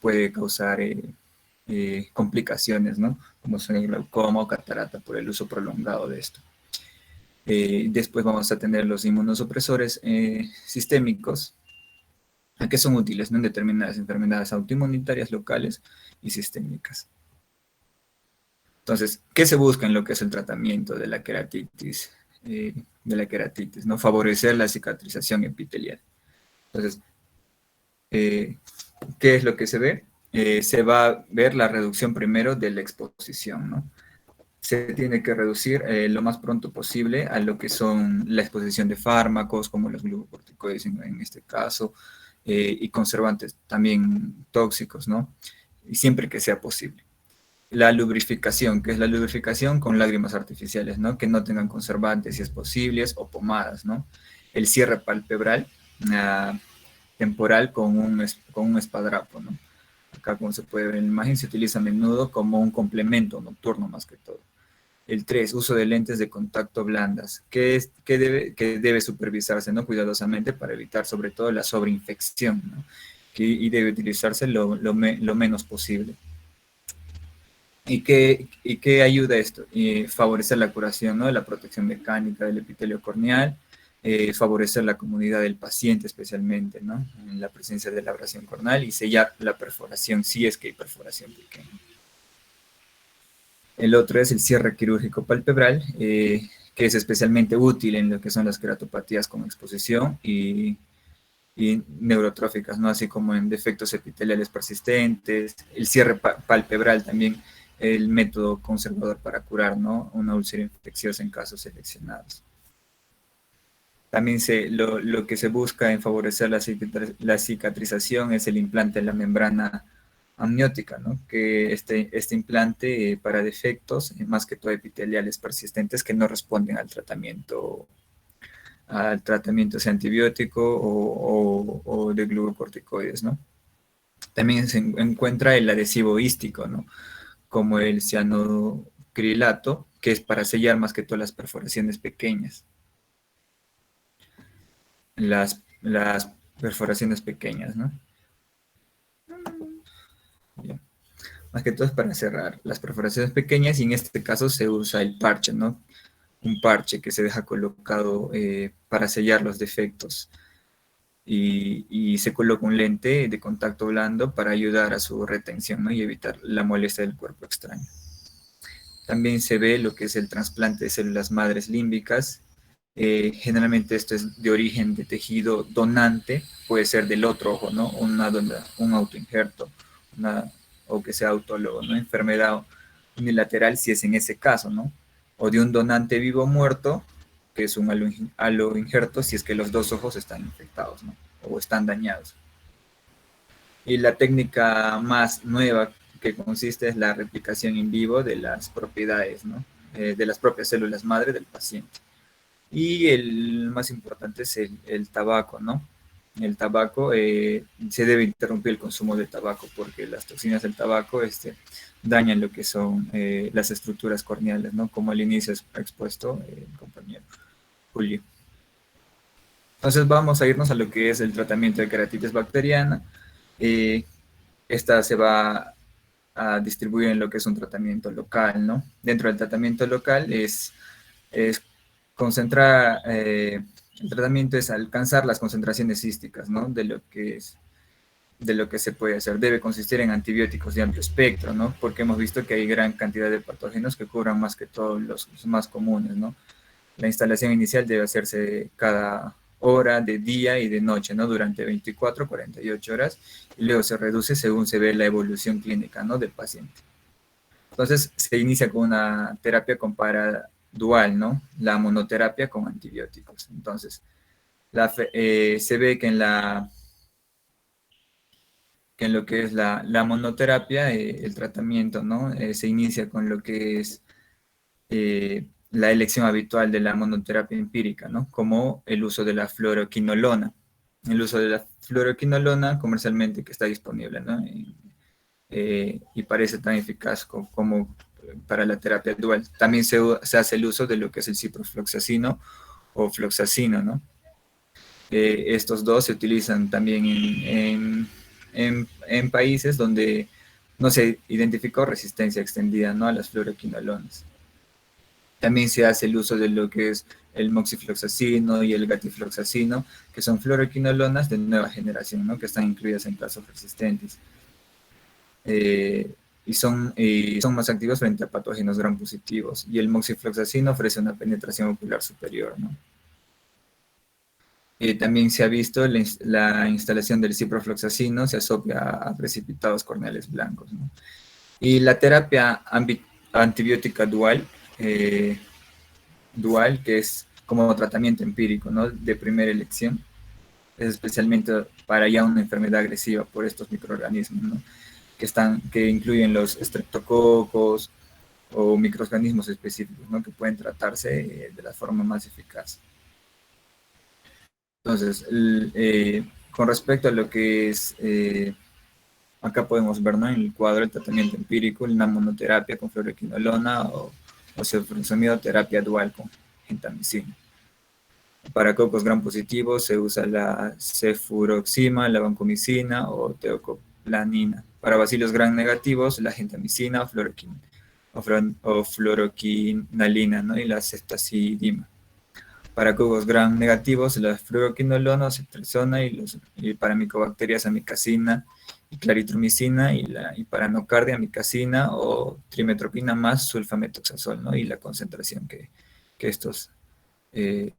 puede causar complicaciones, ¿no? Como son el glaucoma o catarata por el uso prolongado de esto. Después vamos a tener los inmunosupresores sistémicos, que son útiles, ¿no? En determinadas enfermedades autoinmunitarias locales y sistémicas. Entonces, ¿qué se busca en lo que es el tratamiento de la queratitis? ¿No? Favorecer la cicatrización epitelial. Entonces, ¿qué es lo que se ve? Se va a ver la reducción primero de la exposición, ¿no? Se tiene que reducir lo más pronto posible a lo que son la exposición de fármacos, como los glucocorticoides en este caso, y conservantes también tóxicos, ¿no? Y siempre que sea posible. La lubrificación, que es la lubrificación con lágrimas artificiales, ¿no? Que no tengan conservantes si es posible, o pomadas, ¿no? El cierre palpebral temporal con un espadrapo, ¿no? Acá, como se puede ver en la imagen, se utiliza a menudo como un complemento nocturno más que todo. El 3, uso de lentes de contacto blandas, que debe supervisarse, ¿no? Cuidadosamente para evitar sobre todo la sobreinfección, ¿no? Y debe utilizarse lo menos posible. ¿Y qué ayuda esto? Favorecer la curación, ¿no? La protección mecánica del epitelio corneal, favorecer la comodidad del paciente especialmente, ¿no? En la presencia de la abrasión corneal y sellar la perforación si es que hay perforación pequeña. El otro es el cierre quirúrgico palpebral, que es especialmente útil en lo que son las queratopatías con exposición y neurotróficas, ¿no? Así como en defectos epiteliales persistentes. El cierre palpebral también, el método conservador para curar, ¿no? Una úlcera infecciosa en casos seleccionados. También lo que se busca en favorecer la cicatrización es el implante de la membrana amniótica, ¿no? Que este implante para defectos, más que todo epiteliales persistentes que no responden al tratamiento sea antibiótico o de glucocorticoides, ¿no? También se encuentra el adhesivo hístico, ¿no? Como el cianocrilato, que es para sellar más que todas las perforaciones pequeñas. Las perforaciones pequeñas, ¿no? Bien. Más que todo es para cerrar las perforaciones pequeñas y en este caso se usa el parche, ¿no? Un parche que se deja colocado para sellar los defectos y se coloca un lente de contacto blando para ayudar a su retención, ¿no? Y evitar la molestia del cuerpo extraño. También se ve lo que es el trasplante de células madres límbicas. Generalmente esto es de origen de tejido donante, puede ser del otro ojo, ¿no? Un autoinjerto, o que sea autólogo, ¿no? Enfermedad unilateral si es en ese caso, ¿no? O de un donante vivo o muerto, que es un aloinjerto si es que los dos ojos están infectados, ¿no? O están dañados. Y la técnica más nueva que consiste es la replicación in vivo de las propiedades, ¿no? De las propias células madre del paciente. Y el más importante es el tabaco, ¿no? El tabaco, se debe interrumpir el consumo de tabaco porque las toxinas del tabaco dañan lo que son las estructuras corneales, ¿no? Como al inicio ha expuesto el compañero Julio. Entonces vamos a irnos a lo que es el tratamiento de queratitis bacteriana. Esta se va a distribuir en lo que es un tratamiento local, ¿no? Dentro del tratamiento local es concentrar, el tratamiento es alcanzar las concentraciones císticas, ¿no? De lo que se puede hacer. Debe consistir en antibióticos de amplio espectro, ¿no? Porque hemos visto que hay gran cantidad de patógenos que cubran más que todos los más comunes, ¿no? La instalación inicial debe hacerse cada hora de día y de noche, ¿no? Durante 24, 48 horas, y luego se reduce según se ve la evolución clínica, ¿no? Del paciente. Entonces, se inicia con una terapia comparada dual, ¿no? La monoterapia con antibióticos. Entonces, se ve que en lo que es la monoterapia, el tratamiento, ¿no? Se inicia con lo que es la elección habitual de la monoterapia empírica, ¿no? Como el uso de la fluoroquinolona. El uso de la fluoroquinolona comercialmente que está disponible, ¿no? Y parece tan eficaz como para la terapia dual. También se hace el uso de lo que es el ciprofloxacino o floxacino, ¿no? Estos dos se utilizan también en países donde no se identificó resistencia extendida, ¿no? A las fluoroquinolonas. También se hace el uso de lo que es el moxifloxacino y el gatifloxacino, que son fluoroquinolonas de nueva generación, ¿no? Que están incluidas en casos resistentes. Y son más activos frente a patógenos gram positivos. Y el moxifloxacino ofrece una penetración ocular superior, ¿no? También se ha visto la instalación del ciprofloxacino se asocia a precipitados corneales blancos, ¿no? Y la terapia antibiótica dual, que es como tratamiento empírico, ¿no? De primera elección, es especialmente para ya una enfermedad agresiva por estos microorganismos, ¿no? Que incluyen los estreptococos o microorganismos específicos, ¿no? Que pueden tratarse de la forma más eficaz. Entonces, con respecto a lo que es, acá podemos ver, ¿no? En el cuadro el tratamiento empírico, la monoterapia con fluoroquinolona o ceftriaxona dual con gentamicina. Para cocos gram positivos se usa la cefuroxima, la vancomicina o teocoplanina. Para bacilos gram negativos, la gentamicina o o fluoroquinalina, ¿no? Y la ceftazidima. Para cubos gram negativos, la fluoroquinolona, ceftriaxona, y para micobacterias, amicacina y claritromicina, y para nocardia, amicacina o trimetropina más sulfametoxazol, ¿no? Y la concentración que estos se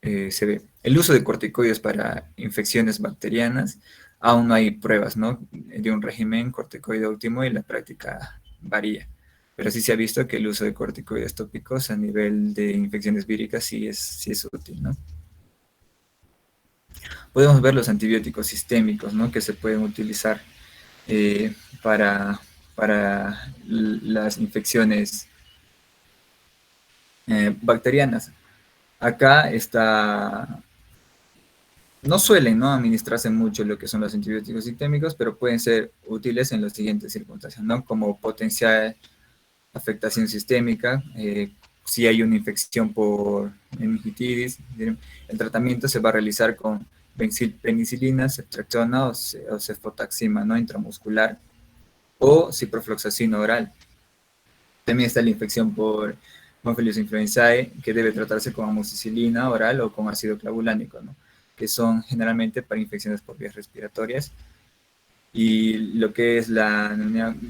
ve. El uso de corticoides para infecciones bacterianas, aún no hay pruebas, ¿no?, de un régimen corticoide óptimo, y la práctica varía. Pero sí se ha visto que el uso de corticoides tópicos a nivel de infecciones víricas sí es útil, ¿no? Podemos ver los antibióticos sistémicos, ¿no?, que se pueden utilizar para las infecciones bacterianas. Acá no suelen, ¿no?, administrarse mucho lo que son los antibióticos sistémicos, pero pueden ser útiles en las siguientes circunstancias, ¿no?, como potencial afectación sistémica, si hay una infección por meningitis, el tratamiento se va a realizar con penicilina, ceftriaxona o cefotaxima, ¿no?, intramuscular, o ciprofloxacina oral. También está la infección por Haemophilus influenzae, que debe tratarse con amoxicilina oral o con ácido clavulánico, ¿no?, que son generalmente para infecciones por vías respiratorias. Y lo que es la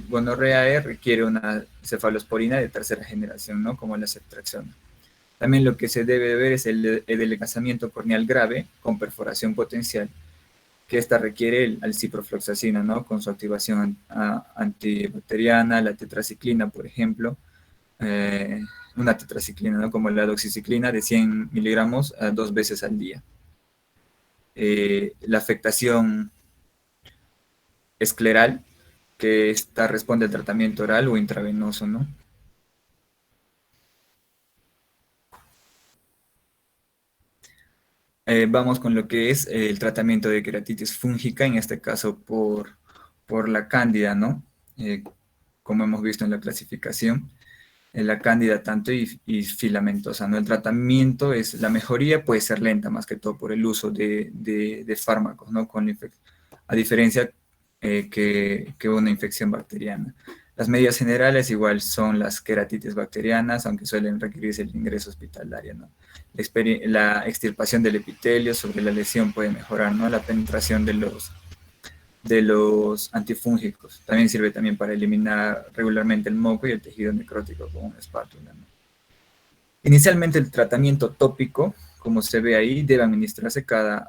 gonorrea requiere una cefalosporina de tercera generación, ¿no?, como la ceftriaxona. También lo que se debe ver es el adelgazamiento corneal grave con perforación potencial, que esta requiere el ciprofloxacina, ¿no?, con su activación antibacteriana, la tetraciclina, por ejemplo, una tetraciclina, ¿no?, como la doxiciclina de 100 miligramos 2 veces al día. La afectación escleral, que esta responde al tratamiento oral o intravenoso, ¿no? Vamos con lo que es el tratamiento de queratitis fúngica, en este caso por la cándida, ¿no? Como hemos visto en la clasificación, la cándida tanto y filamentosa, ¿no? El tratamiento la mejoría puede ser lenta, más que todo por el uso de fármacos, ¿no?, a diferencia que una infección bacteriana. Las medidas generales igual son las queratitis bacterianas, aunque suelen requerirse el ingreso hospitalario, ¿no? La extirpación del epitelio sobre la lesión puede mejorar, ¿no?, la penetración de los antifúngicos. También sirve también para eliminar regularmente el moco y el tejido necrótico con una espátula, ¿no? Inicialmente el tratamiento tópico, como se ve ahí, debe administrarse cada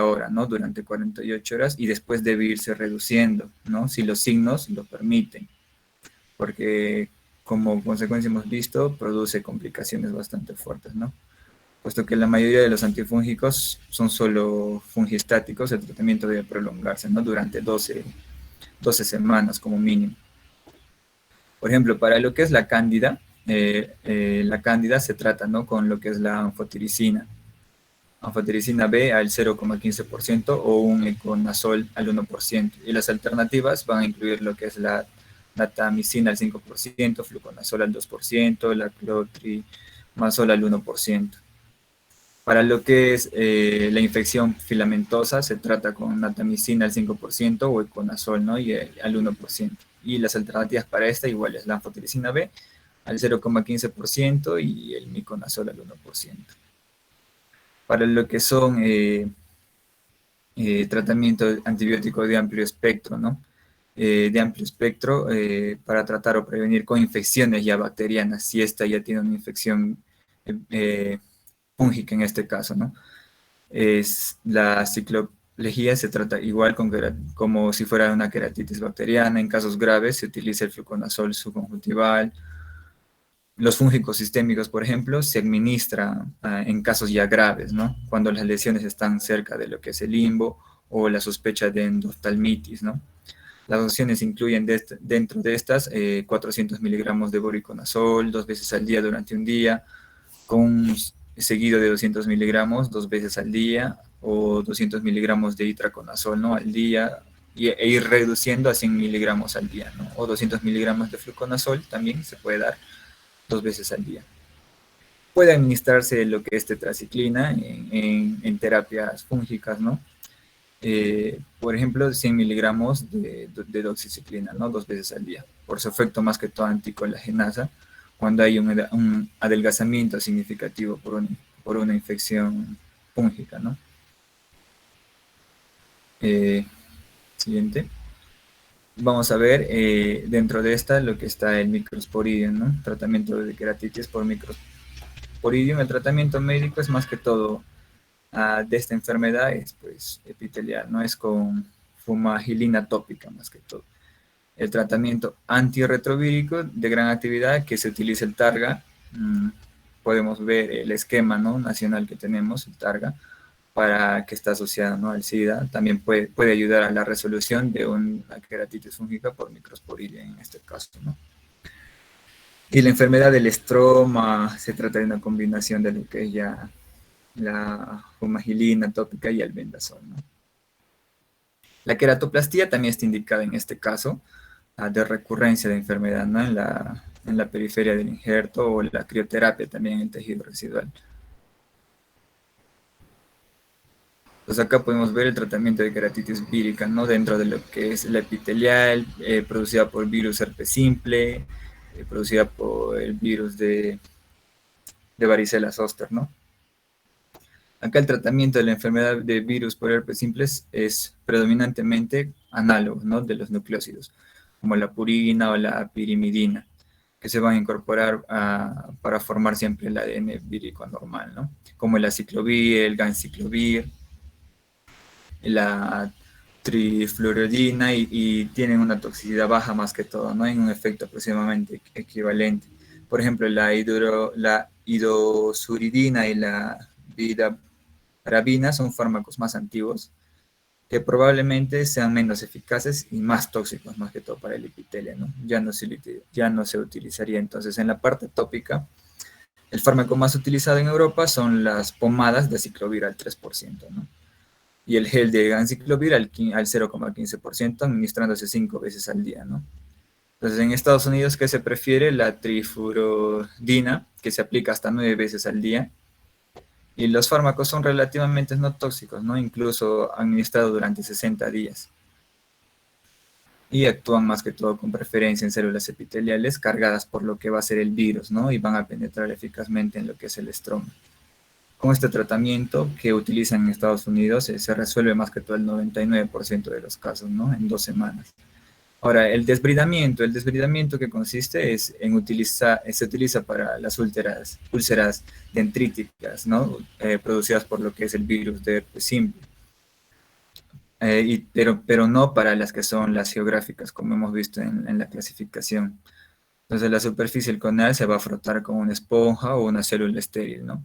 hora, ¿no?, durante 48 horas, y después debe irse reduciendo, ¿no?, si los signos lo permiten, porque como consecuencia hemos visto, produce complicaciones bastante fuertes, ¿no? Puesto que la mayoría de los antifúngicos son solo fungistáticos, el tratamiento debe prolongarse, ¿no?, durante 12 semanas como mínimo. Por ejemplo, para lo que es la cándida se trata, ¿no?, con lo que es la anfotericina B al 0,15% o un econazol al 1%. Y las alternativas van a incluir lo que es la natamicina al 5%, fluconazol al 2%, la clotrimazol al 1%. Para lo que es la infección filamentosa, se trata con natamicina al 5% o econazol, ¿no?, y al 1%. Y las alternativas para esta igual es la anfotericina B al 0,15% y el miconazol al 1%. Para lo que son tratamiento antibiótico de amplio espectro, ¿no?, para tratar o prevenir con infecciones ya bacterianas, si esta ya tiene una infección fúngica en este caso, ¿no? Es la cicloplegia, se trata igual como si fuera una queratitis bacteriana. En casos graves se utiliza el fluconazol subconjuntival. Los fúngicos sistémicos, por ejemplo, se administra en casos ya graves, ¿no?, cuando las lesiones están cerca de lo que es el limbo o la sospecha de endoftalmitis, ¿no? Las opciones incluyen dentro de estas 400 miligramos de voriconazol 2 veces al día durante un día, seguido de 200 miligramos 2 veces al día, o 200 miligramos de itraconazol, ¿no?, al día, e ir reduciendo a 100 miligramos al día, ¿no?, o 200 miligramos de fluconazol también se puede dar 2 veces al día. Puede administrarse lo que es tetraciclina en terapias fúngicas, ¿no? por ejemplo, 100 miligramos de doxiciclina, ¿no? 2 veces al día, por su efecto más que todo anticolagenasa, cuando hay un adelgazamiento significativo por una infección fúngica, ¿no? Siguiente. Vamos a ver dentro de esta lo que está el Microsporidium, ¿no? Tratamiento de queratitis por Microsporidium. El tratamiento médico es más que todo de esta enfermedad es pues epitelial, no es con fumagilina tópica más que todo. El tratamiento antirretrovírico de gran actividad que se utiliza el Targa, podemos ver el esquema, ¿no?, nacional que tenemos, el Targa, para que está asociado, ¿no?, al SIDA. También puede ayudar a la resolución de una queratitis fúngica por Microsporidium en este caso, ¿no? Y la enfermedad del estroma se trata de una combinación de lo que es ya la fumagilina tópica y el albendazol, ¿no? La queratoplastía también está indicada en este caso de recurrencia de enfermedad, ¿no?, en la periferia del injerto, o la crioterapia también en el tejido residual. Pues acá podemos ver el tratamiento de queratitis vírica, ¿no?, dentro de lo que es la epitelial, producida por virus herpes simple, producida por el virus de varicela zoster, ¿no? Acá el tratamiento de la enfermedad de virus por herpes simples es predominantemente análogo, ¿no?, de los nucleócidos, como la purina o la pirimidina, que se van a incorporar para formar siempre el ADN vírico normal, ¿no?, como el aciclovir, el ganciclovir, la trifluoridina, y tienen una toxicidad baja más que todo, ¿no?, en un efecto aproximadamente equivalente. Por ejemplo, la idosuridina y la vidarabina son fármacos más antiguos que probablemente sean menos eficaces y más tóxicos, más que todo para el epitelio, ¿no? Ya no se utilizaría. Entonces, en la parte tópica, el fármaco más utilizado en Europa son las pomadas de aciclovir al 3%, ¿no?, y el gel de ganciclovir al 0,15%, administrándose 5 veces al día, ¿no? Entonces, en Estados Unidos, ¿qué se prefiere? La trifluoridina, que se aplica hasta 9 veces al día. Y los fármacos son relativamente no tóxicos, ¿no?, incluso administrados durante 60 días. Y actúan más que todo con preferencia en células epiteliales cargadas por lo que va a ser el virus, ¿no?, y van a penetrar eficazmente en lo que es el estroma. Con este tratamiento que utilizan en Estados Unidos se resuelve más que todo el 99% de los casos, ¿no?, en 2 semanas. Ahora, el desbridamiento que consiste se utiliza para las úlceras dendríticas, ¿no?, producidas por lo que es el virus de herpes simple, pero no para las que son las geográficas, como hemos visto en la clasificación. Entonces, la superficie del conal se va a frotar con una esponja o una célula estéril, ¿no?,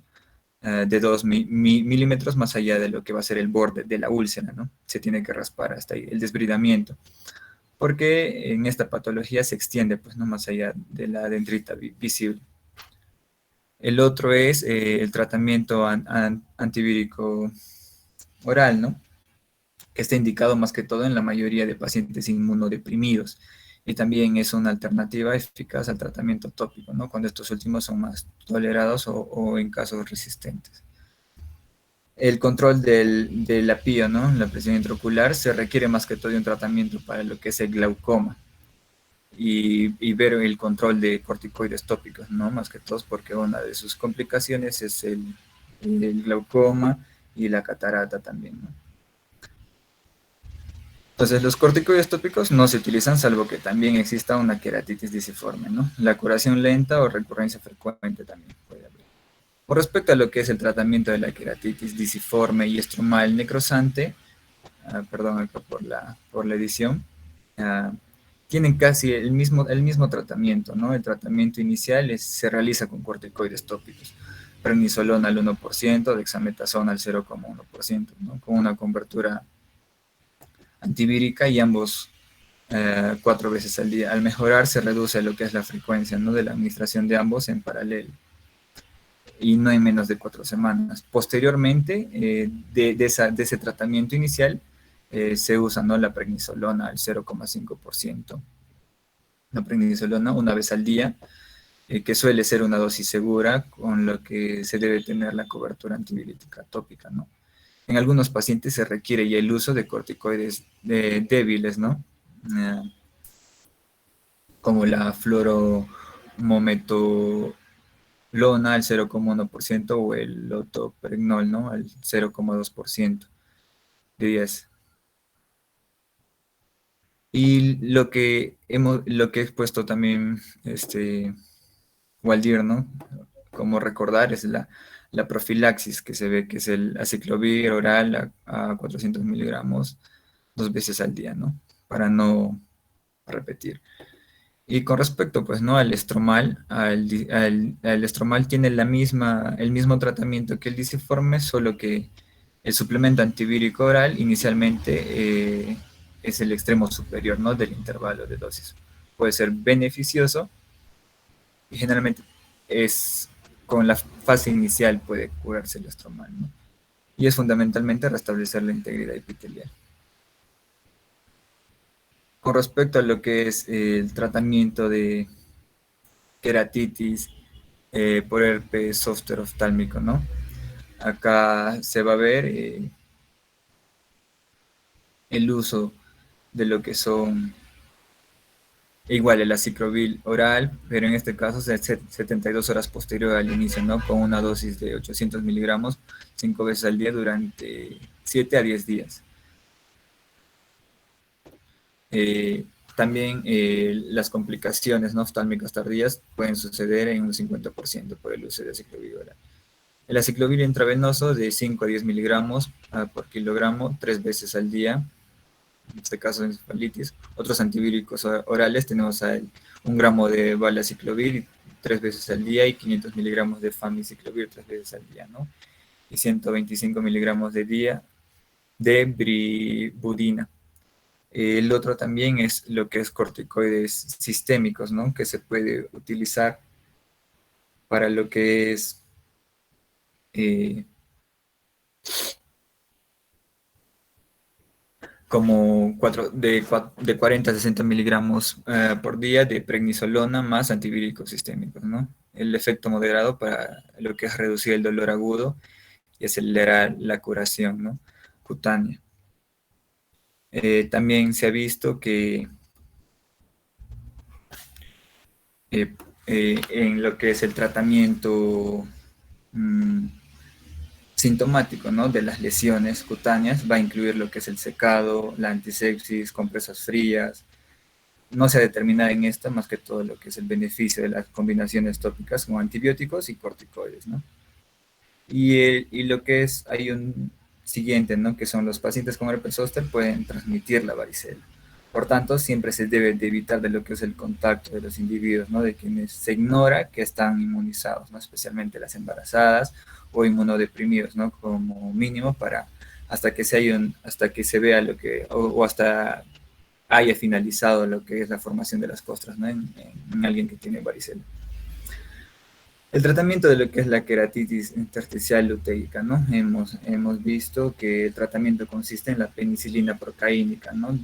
de 2 milímetros más allá de lo que va a ser el borde de la úlcera, ¿no? Se tiene que raspar hasta ahí, el desbridamiento, porque en esta patología se extiende, pues, no más allá de la dendrita visible. El otro es el tratamiento antivírico oral, ¿no?, que está indicado más que todo en la mayoría de pacientes inmunodeprimidos, y también es una alternativa eficaz al tratamiento tópico, ¿no?, cuando estos últimos son más tolerados o en casos resistentes. El control del apío, ¿no?, la presión intraocular, se requiere más que todo de un tratamiento para lo que es el glaucoma, y ver el control de corticoides tópicos, ¿no?, más que todo porque una de sus complicaciones es el glaucoma y la catarata también, ¿no? Entonces, los corticoides tópicos no se utilizan salvo que también exista una queratitis disiforme, ¿no? La curación lenta o recurrencia frecuente también puede haber. Con respecto a lo que es el tratamiento de la queratitis disiforme y estromal necrosante, perdón acá por la edición, tienen casi el mismo tratamiento, ¿no? El tratamiento inicial se realiza con corticoides tópicos, prednisolona al 1%, dexametasona al 0,1%, ¿no?, con una cobertura antivírica, y ambos 4 veces al día. Al mejorar se reduce lo que es la frecuencia, ¿no?, de la administración de ambos en paralelo, y no en menos de 4 semanas. Posteriormente de ese tratamiento inicial se usa, ¿no?, la prednisolona al 0,5%. La prednisolona una vez al día, que suele ser una dosis segura con lo que se debe tener la cobertura antivirítica tópica, ¿no? en algunos pacientes se requiere ya el uso de corticoides débiles, ¿no? Como la fluoromometolona al 0,1% o el lotopregnol, ¿no? Al 0,2% de 10. Y lo que he expuesto también, Waldir, ¿no? Como recordar es la profilaxis que se ve, que es el aciclovir oral a 400 miligramos 2 veces al día, ¿no? Para no repetir. Y con respecto, pues, ¿no? Al estromal, al estromal tiene el mismo tratamiento que el diciforme, solo que el suplemento antivírico oral inicialmente es el extremo superior, ¿no? Del intervalo de dosis. Puede ser beneficioso y generalmente con la fase inicial puede curarse el estromal, ¿no? Y es fundamentalmente restablecer la integridad epitelial. Con respecto a lo que es el tratamiento de queratitis por herpes zóster oftálmico, ¿no? Acá se va a ver el uso de lo que son igual el aciclovir oral, pero en este caso 72 horas posterior al inicio, ¿no? Con una dosis de 800 miligramos 5 veces al día durante 7 a 10 días. También las complicaciones, ¿no? Oftálmicas tardías pueden suceder en un 50% por el uso de aciclovir oral. El aciclovir intravenoso de 5 a 10 miligramos por kilogramo 3 veces al día, en este caso encefalitis. Otros antivíricos orales tenemos 1 gramo de valaciclovir 3 veces al día y 500 miligramos de famiciclovir 3 veces al día, ¿no? Y 125 miligramos de día de bribudina. El otro también es lo que es corticoides sistémicos, ¿no? Que se puede utilizar para lo que es como de 40 a 60 miligramos por día de prednisolona más antivíricos sistémicos, ¿no? El efecto moderado para lo que es reducir el dolor agudo y acelerar la curación, ¿no? Cutánea. También se ha visto que en lo que es el tratamiento sintomático, ¿no? De las lesiones cutáneas va a incluir lo que es el secado, la antisepsis, compresas frías. No se ha determinado en esto más que todo lo que es el beneficio de las combinaciones tópicas con antibióticos y corticoides, ¿no? Y lo que es, hay un siguiente, ¿no? Que son los pacientes con herpes zóster pueden transmitir la varicela. Por tanto, siempre se debe de evitar de lo que es el contacto de los individuos, ¿no? De quienes se ignora que están inmunizados, ¿no? Especialmente las embarazadas o inmunodeprimidos, ¿no? Como mínimo hasta que se vea lo que, o hasta haya finalizado lo que es la formación de las costras, ¿no? En alguien que tiene varicela. El tratamiento de lo que es la queratitis intersticial lutéica, ¿no? Hemos visto que el tratamiento consiste en la penicilina procaínica, ¿no?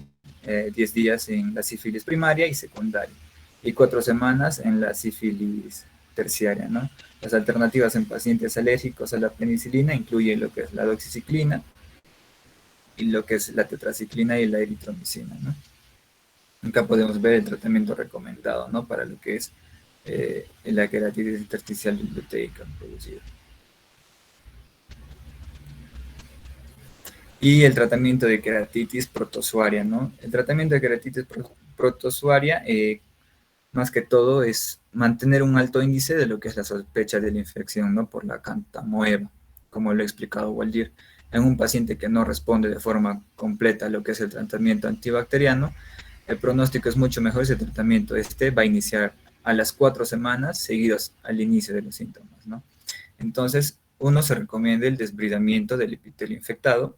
10 días en la sífilis primaria y secundaria, y 4 semanas en la sífilis terciaria, ¿no? Las alternativas en pacientes alérgicos a la penicilina incluyen lo que es la doxiciclina y lo que es la tetraciclina y la eritromicina, ¿no? Acá podemos ver el tratamiento recomendado, ¿no? Para lo que es la queratitis intersticial luteica producida. Y el tratamiento de queratitis protozoaria, ¿no? El tratamiento de queratitis protozoaria, más que todo, es mantener un alto índice de lo que es la sospecha de la infección, ¿no? Por la cantamoeba, como lo ha explicado Waldir. En un paciente que no responde de forma completa a lo que es el tratamiento antibacteriano, el pronóstico es mucho mejor. Ese tratamiento va a iniciar a las 4 semanas seguidos al inicio de los síntomas, ¿no? Entonces, se recomienda el desbridamiento del epitelio infectado.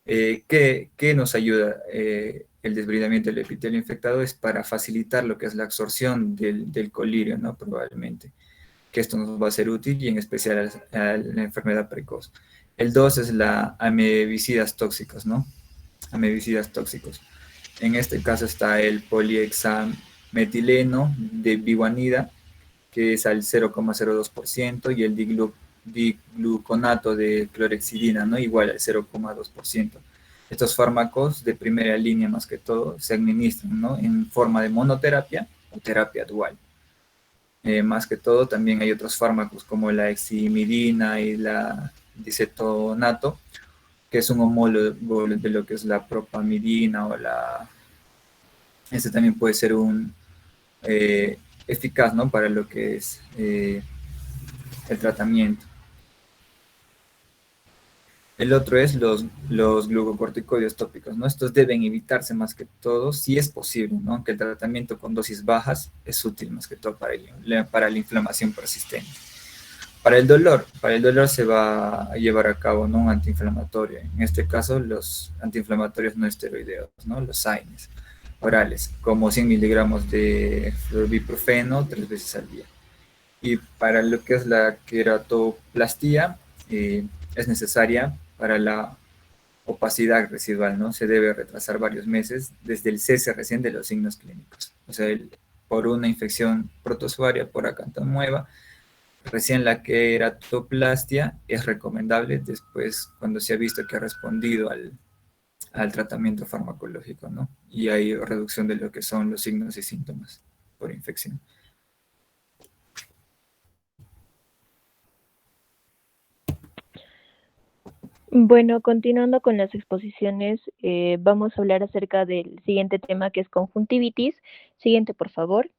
¿Qué nos ayuda el desbridamiento del epitelio infectado? Es para facilitar lo que es la absorción del colirio, ¿no? Probablemente, que esto nos va a ser útil y en especial a la enfermedad precoz. El 2 es la amebicidas tóxicos, ¿no? Amebicidas tóxicos. En este caso está el polihexametileno de biwanida, que es al 0,02%, y el digluconato de clorhexidina, ¿no? Igual al 0,2%. Estos fármacos de primera línea, más que todo, se administran, ¿no? En forma de monoterapia o terapia dual. Más que todo, también hay otros fármacos como la eximidina y la dicetonato, que es un homólogo de lo que es la propamidina o la... Este también puede ser un eficaz, ¿no? Para lo que es el tratamiento. El otro es los glucocorticoides tópicos, ¿no? Estos deben evitarse más que todo, si es posible, ¿no? Aunque el tratamiento con dosis bajas es útil más que todo para la inflamación persistente. Para el dolor se va a llevar a cabo, ¿no? Un antiinflamatorio. En este caso, los antiinflamatorios no esteroideos, ¿no? Los AINES orales, como 100 miligramos de ibuprofeno 3 veces al día. Y para lo que es la queratoplastía, es necesaria para la opacidad residual, ¿no? Se debe retrasar varios meses desde el cese recién de los signos clínicos. O sea, por una infección protozoaria, por acantomueva, recién la queratoplastia es recomendable después cuando se ha visto que ha respondido al tratamiento farmacológico, ¿no? Y hay reducción de lo que son los signos y síntomas por infección. Bueno, continuando con las exposiciones, vamos a hablar acerca del siguiente tema que es conjuntivitis. Siguiente, por favor.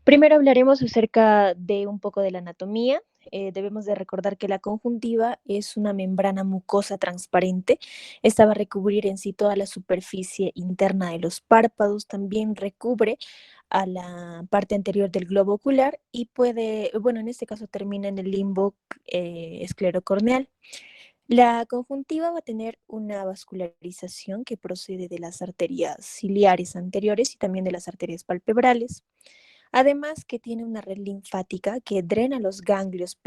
Primero hablaremos acerca de un poco de la anatomía. Debemos de recordar que la conjuntiva es una membrana mucosa transparente. Esta va a recubrir en sí toda la superficie interna de los párpados, también recubre a la parte anterior del globo ocular y puede, bueno, en este caso termina en el limbo esclerocorneal. La conjuntiva va a tener una vascularización que procede de las arterias ciliares anteriores y también de las arterias palpebrales. Además que tiene una red linfática que drena los ganglios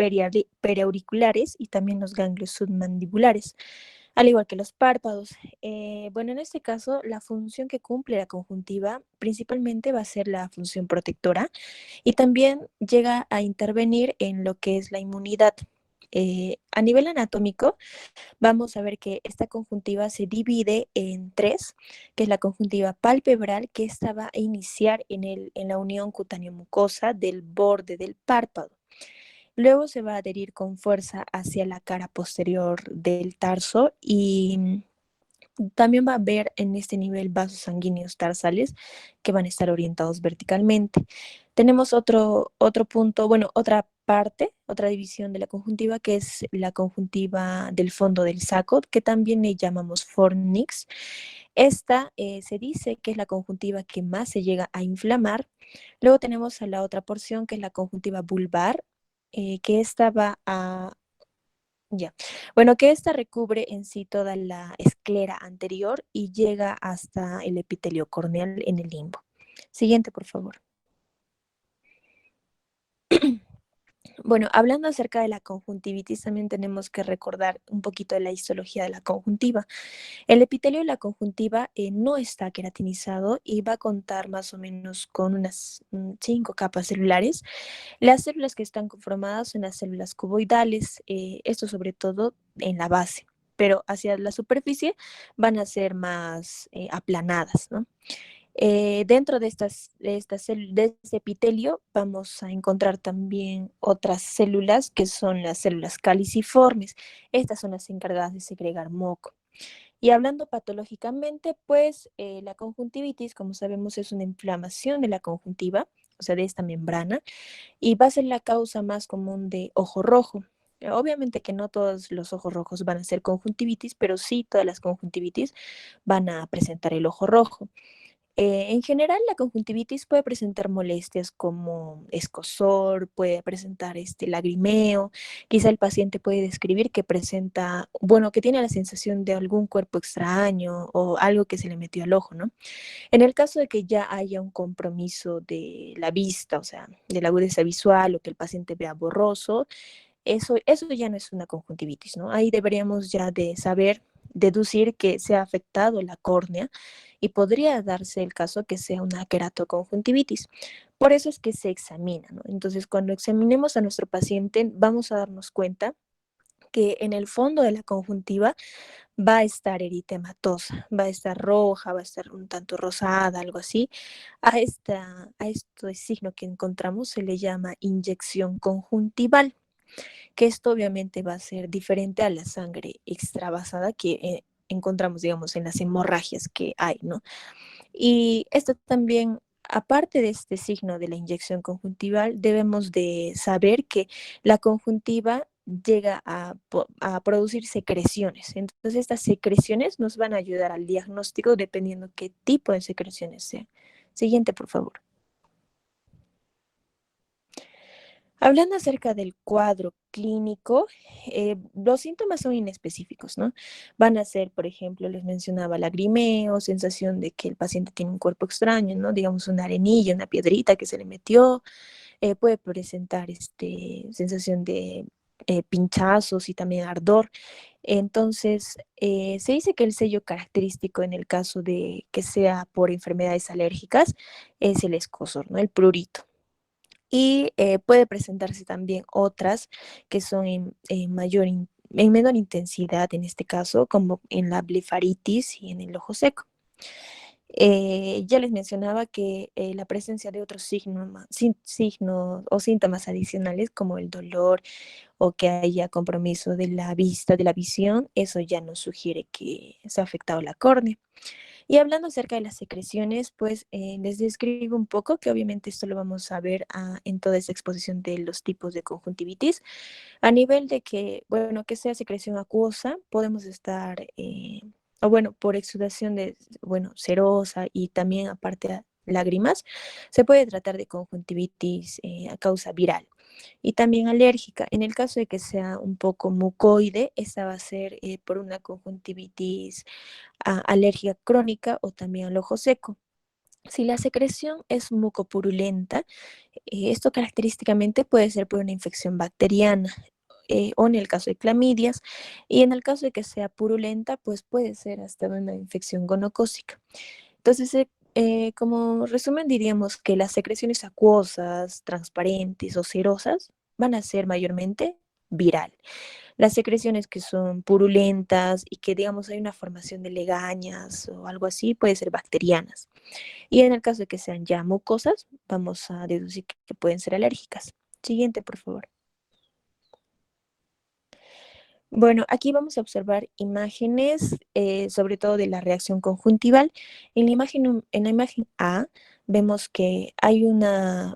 periauriculares y también los ganglios submandibulares, al igual que los párpados. Bueno, en este caso, la función que cumple la conjuntiva principalmente va a ser la función protectora y también llega a intervenir en lo que es la inmunidad. A nivel anatómico, vamos a ver que esta conjuntiva se divide en tres, que es la conjuntiva palpebral, que esta va a iniciar en la unión cutáneo-mucosa del borde del párpado. Luego se va a adherir con fuerza hacia la cara posterior del tarso y también va a haber en este nivel vasos sanguíneos tarsales que van a estar orientados verticalmente. Tenemos otro punto, bueno, otra parte, otra división de la conjuntiva, que es la conjuntiva del fondo del saco, que también le llamamos fornix. Esta se dice que es la conjuntiva que más se llega a inflamar. Luego tenemos a la otra porción, que es la conjuntiva vulvar, que esta va a... Ya. Bueno, que esta recubre en sí toda la esclera anterior y llega hasta el epitelio corneal en el limbo. Siguiente, por favor. Bueno, hablando acerca de la conjuntivitis, también tenemos que recordar un poquito de la histología de la conjuntiva. El epitelio de la conjuntiva no está queratinizado y va a contar más o menos con unas 5 capas celulares. Las células que están conformadas son las células cuboidales, esto sobre todo en la base, pero hacia la superficie van a ser más aplanadas, ¿no? Dentro de de este epitelio vamos a encontrar también otras células que son las células caliciformes. Estas son las encargadas de segregar moco. Y hablando patológicamente, pues la conjuntivitis, como sabemos, es una inflamación de la conjuntiva, o sea, de esta membrana, y va a ser la causa más común de ojo rojo. Obviamente que no todos los ojos rojos van a ser conjuntivitis, pero sí todas las conjuntivitis van a presentar el ojo rojo. En general, la conjuntivitis puede presentar molestias como escozor, puede presentar lagrimeo, quizá el paciente puede describir que presenta, bueno, que tiene la sensación de algún cuerpo extraño o algo que se le metió al ojo, ¿no? En el caso de que ya haya un compromiso de la vista, o sea, de la agudeza visual o que el paciente vea borroso, eso ya no es una conjuntivitis, ¿no? Ahí deberíamos ya de saber deducir que se ha afectado la córnea y podría darse el caso que sea una queratoconjuntivitis. Por eso es que se examina, ¿no? Entonces, cuando examinemos a nuestro paciente, vamos a darnos cuenta que en el fondo de la conjuntiva va a estar eritematosa, va a estar roja, va a estar un tanto rosada, algo así. A este signo que encontramos se le llama inyección conjuntival, que esto obviamente va a ser diferente a la sangre extravasada que encontramos, digamos, en las hemorragias que hay, ¿no? Y esto también, aparte de este signo de la inyección conjuntival, debemos de saber que la conjuntiva llega a producir secreciones. Entonces, estas secreciones nos van a ayudar al diagnóstico dependiendo qué tipo de secreciones sean. Siguiente, por favor. Hablando acerca del cuadro clínico, los síntomas son inespecíficos, ¿no? Van a ser, por ejemplo, les mencionaba lagrimeo, sensación de que el paciente tiene un cuerpo extraño, ¿no? Digamos una arenilla, una piedrita que se le metió, puede presentar sensación de pinchazos y también ardor. Entonces, se dice que el sello característico en el caso de que sea por enfermedades alérgicas es el escozor, ¿no? El prurito. Y puede presentarse también otras que son en menor intensidad en este caso, como en la blefaritis y en el ojo seco. Ya les mencionaba que la presencia de otros signos o síntomas adicionales como el dolor o que haya compromiso de la vista, de la visión, eso ya nos sugiere que se ha afectado la córnea. Y hablando acerca de las secreciones, pues les describo un poco, que obviamente esto lo vamos a ver en toda esta exposición de los tipos de conjuntivitis. A nivel de que, bueno, que sea secreción acuosa, podemos estar, o bueno, por exudación de, bueno, serosa y también aparte lágrimas, se puede tratar de conjuntivitis a causa viral y también alérgica. En el caso de que sea un poco mucoide, esta va a ser por una conjuntivitis alérgica crónica o también al ojo seco. Si la secreción es mucopurulenta, esto característicamente puede ser por una infección bacteriana o en el caso de clamidias, y en el caso de que sea purulenta, pues puede ser hasta una infección gonocócica. Entonces, como resumen, diríamos que las secreciones acuosas, transparentes o serosas van a ser mayormente viral. Las secreciones que son purulentas y que, digamos, hay una formación de legañas o algo así, puede ser bacterianas. Y en el caso de que sean ya mucosas, vamos a deducir que pueden ser alérgicas. Siguiente, por favor. Bueno, aquí vamos a observar imágenes, sobre todo de la reacción conjuntival. En la imagen A vemos que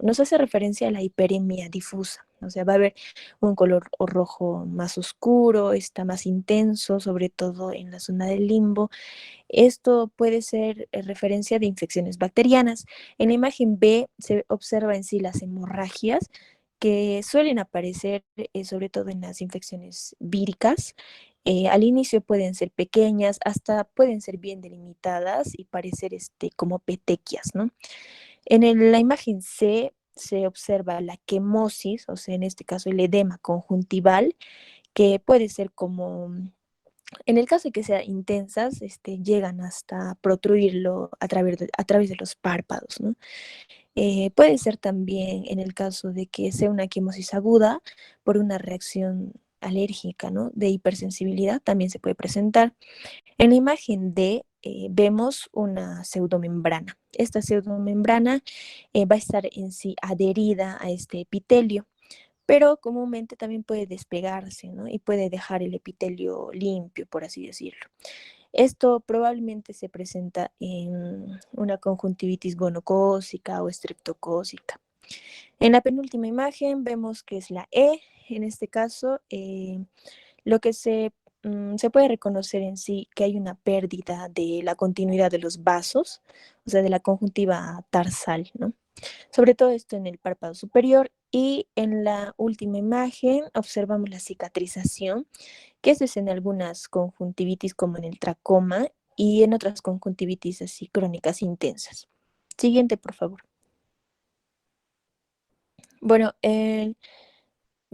nos hace referencia a la hiperemia difusa. O sea, va a haber un color rojo más oscuro, está más intenso, sobre todo en la zona del limbo. Esto puede ser referencia de infecciones bacterianas. En la imagen B se observa en sí las hemorragias que suelen aparecer sobre todo en las infecciones víricas. Al inicio pueden ser pequeñas, hasta pueden ser bien delimitadas y parecer como petequias, ¿no? La imagen C se observa la quemosis, o sea, en este caso el edema conjuntival, que puede ser como en el caso de que sean intensas, llegan hasta protruirlo a través de los párpados, ¿no? Puede ser también en el caso de que sea una quimosis aguda por una reacción alérgica, ¿no? De hipersensibilidad también se puede presentar. En la imagen D vemos una pseudomembrana. Esta pseudomembrana va a estar en sí adherida a este epitelio, pero comúnmente también puede despegarse, ¿no? Y puede dejar el epitelio limpio, por así decirlo. Esto probablemente se presenta en una conjuntivitis gonocócica o estreptocócica. En la penúltima imagen vemos que es la E. En este caso, lo que se puede reconocer en sí que hay una pérdida de la continuidad de los vasos, o sea, de la conjuntiva tarsal, ¿no? Sobre todo esto en el párpado superior. Y en la última imagen observamos la cicatrización, que esto es en algunas conjuntivitis como en el tracoma y en otras conjuntivitis así crónicas intensas. Siguiente, por favor. Bueno,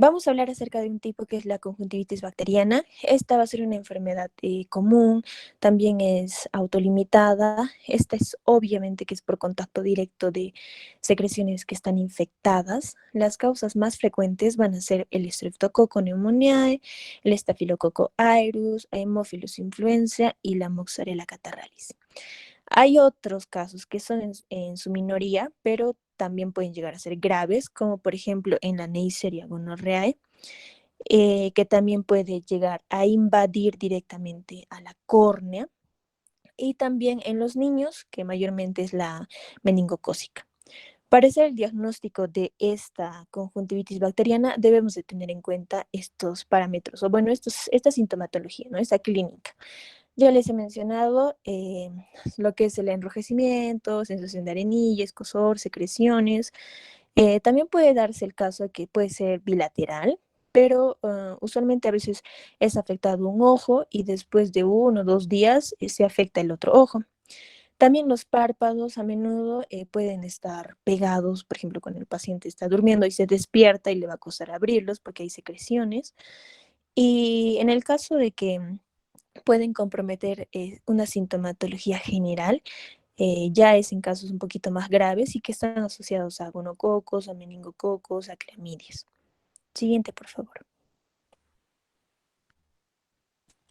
Vamos a hablar acerca de un tipo que es la conjuntivitis bacteriana. Esta va a ser una enfermedad común, también es autolimitada. Esta es obviamente que es por contacto directo de secreciones que están infectadas. Las causas más frecuentes van a ser el Streptococcus pneumoniae, el Staphylococcus aureus, Haemophilus influenza y la Moxarella catarrhalis. Hay otros casos que son en su minoría, pero también pueden llegar a ser graves, como por ejemplo en la Neisseria gonorrhoeae, que también puede llegar a invadir directamente a la córnea, y también en los niños, que mayormente es la meningocócica. Para hacer el diagnóstico de esta conjuntivitis bacteriana debemos de tener en cuenta estos parámetros, o bueno, esta sintomatología, ¿no? Esta clínica. Ya les he mencionado lo que es el enrojecimiento, sensación de arenilla, escozor, secreciones. También puede darse el caso de que puede ser bilateral, pero usualmente a veces es afectado un ojo y después de 1 o 2 días se afecta el otro ojo. También los párpados a menudo pueden estar pegados, por ejemplo, cuando el paciente está durmiendo y se despierta y le va a costar abrirlos porque hay secreciones. Y en el caso de que pueden comprometer una sintomatología general, ya es en casos un poquito más graves y que están asociados a gonococos, a meningococos, a clamidias. Siguiente, por favor.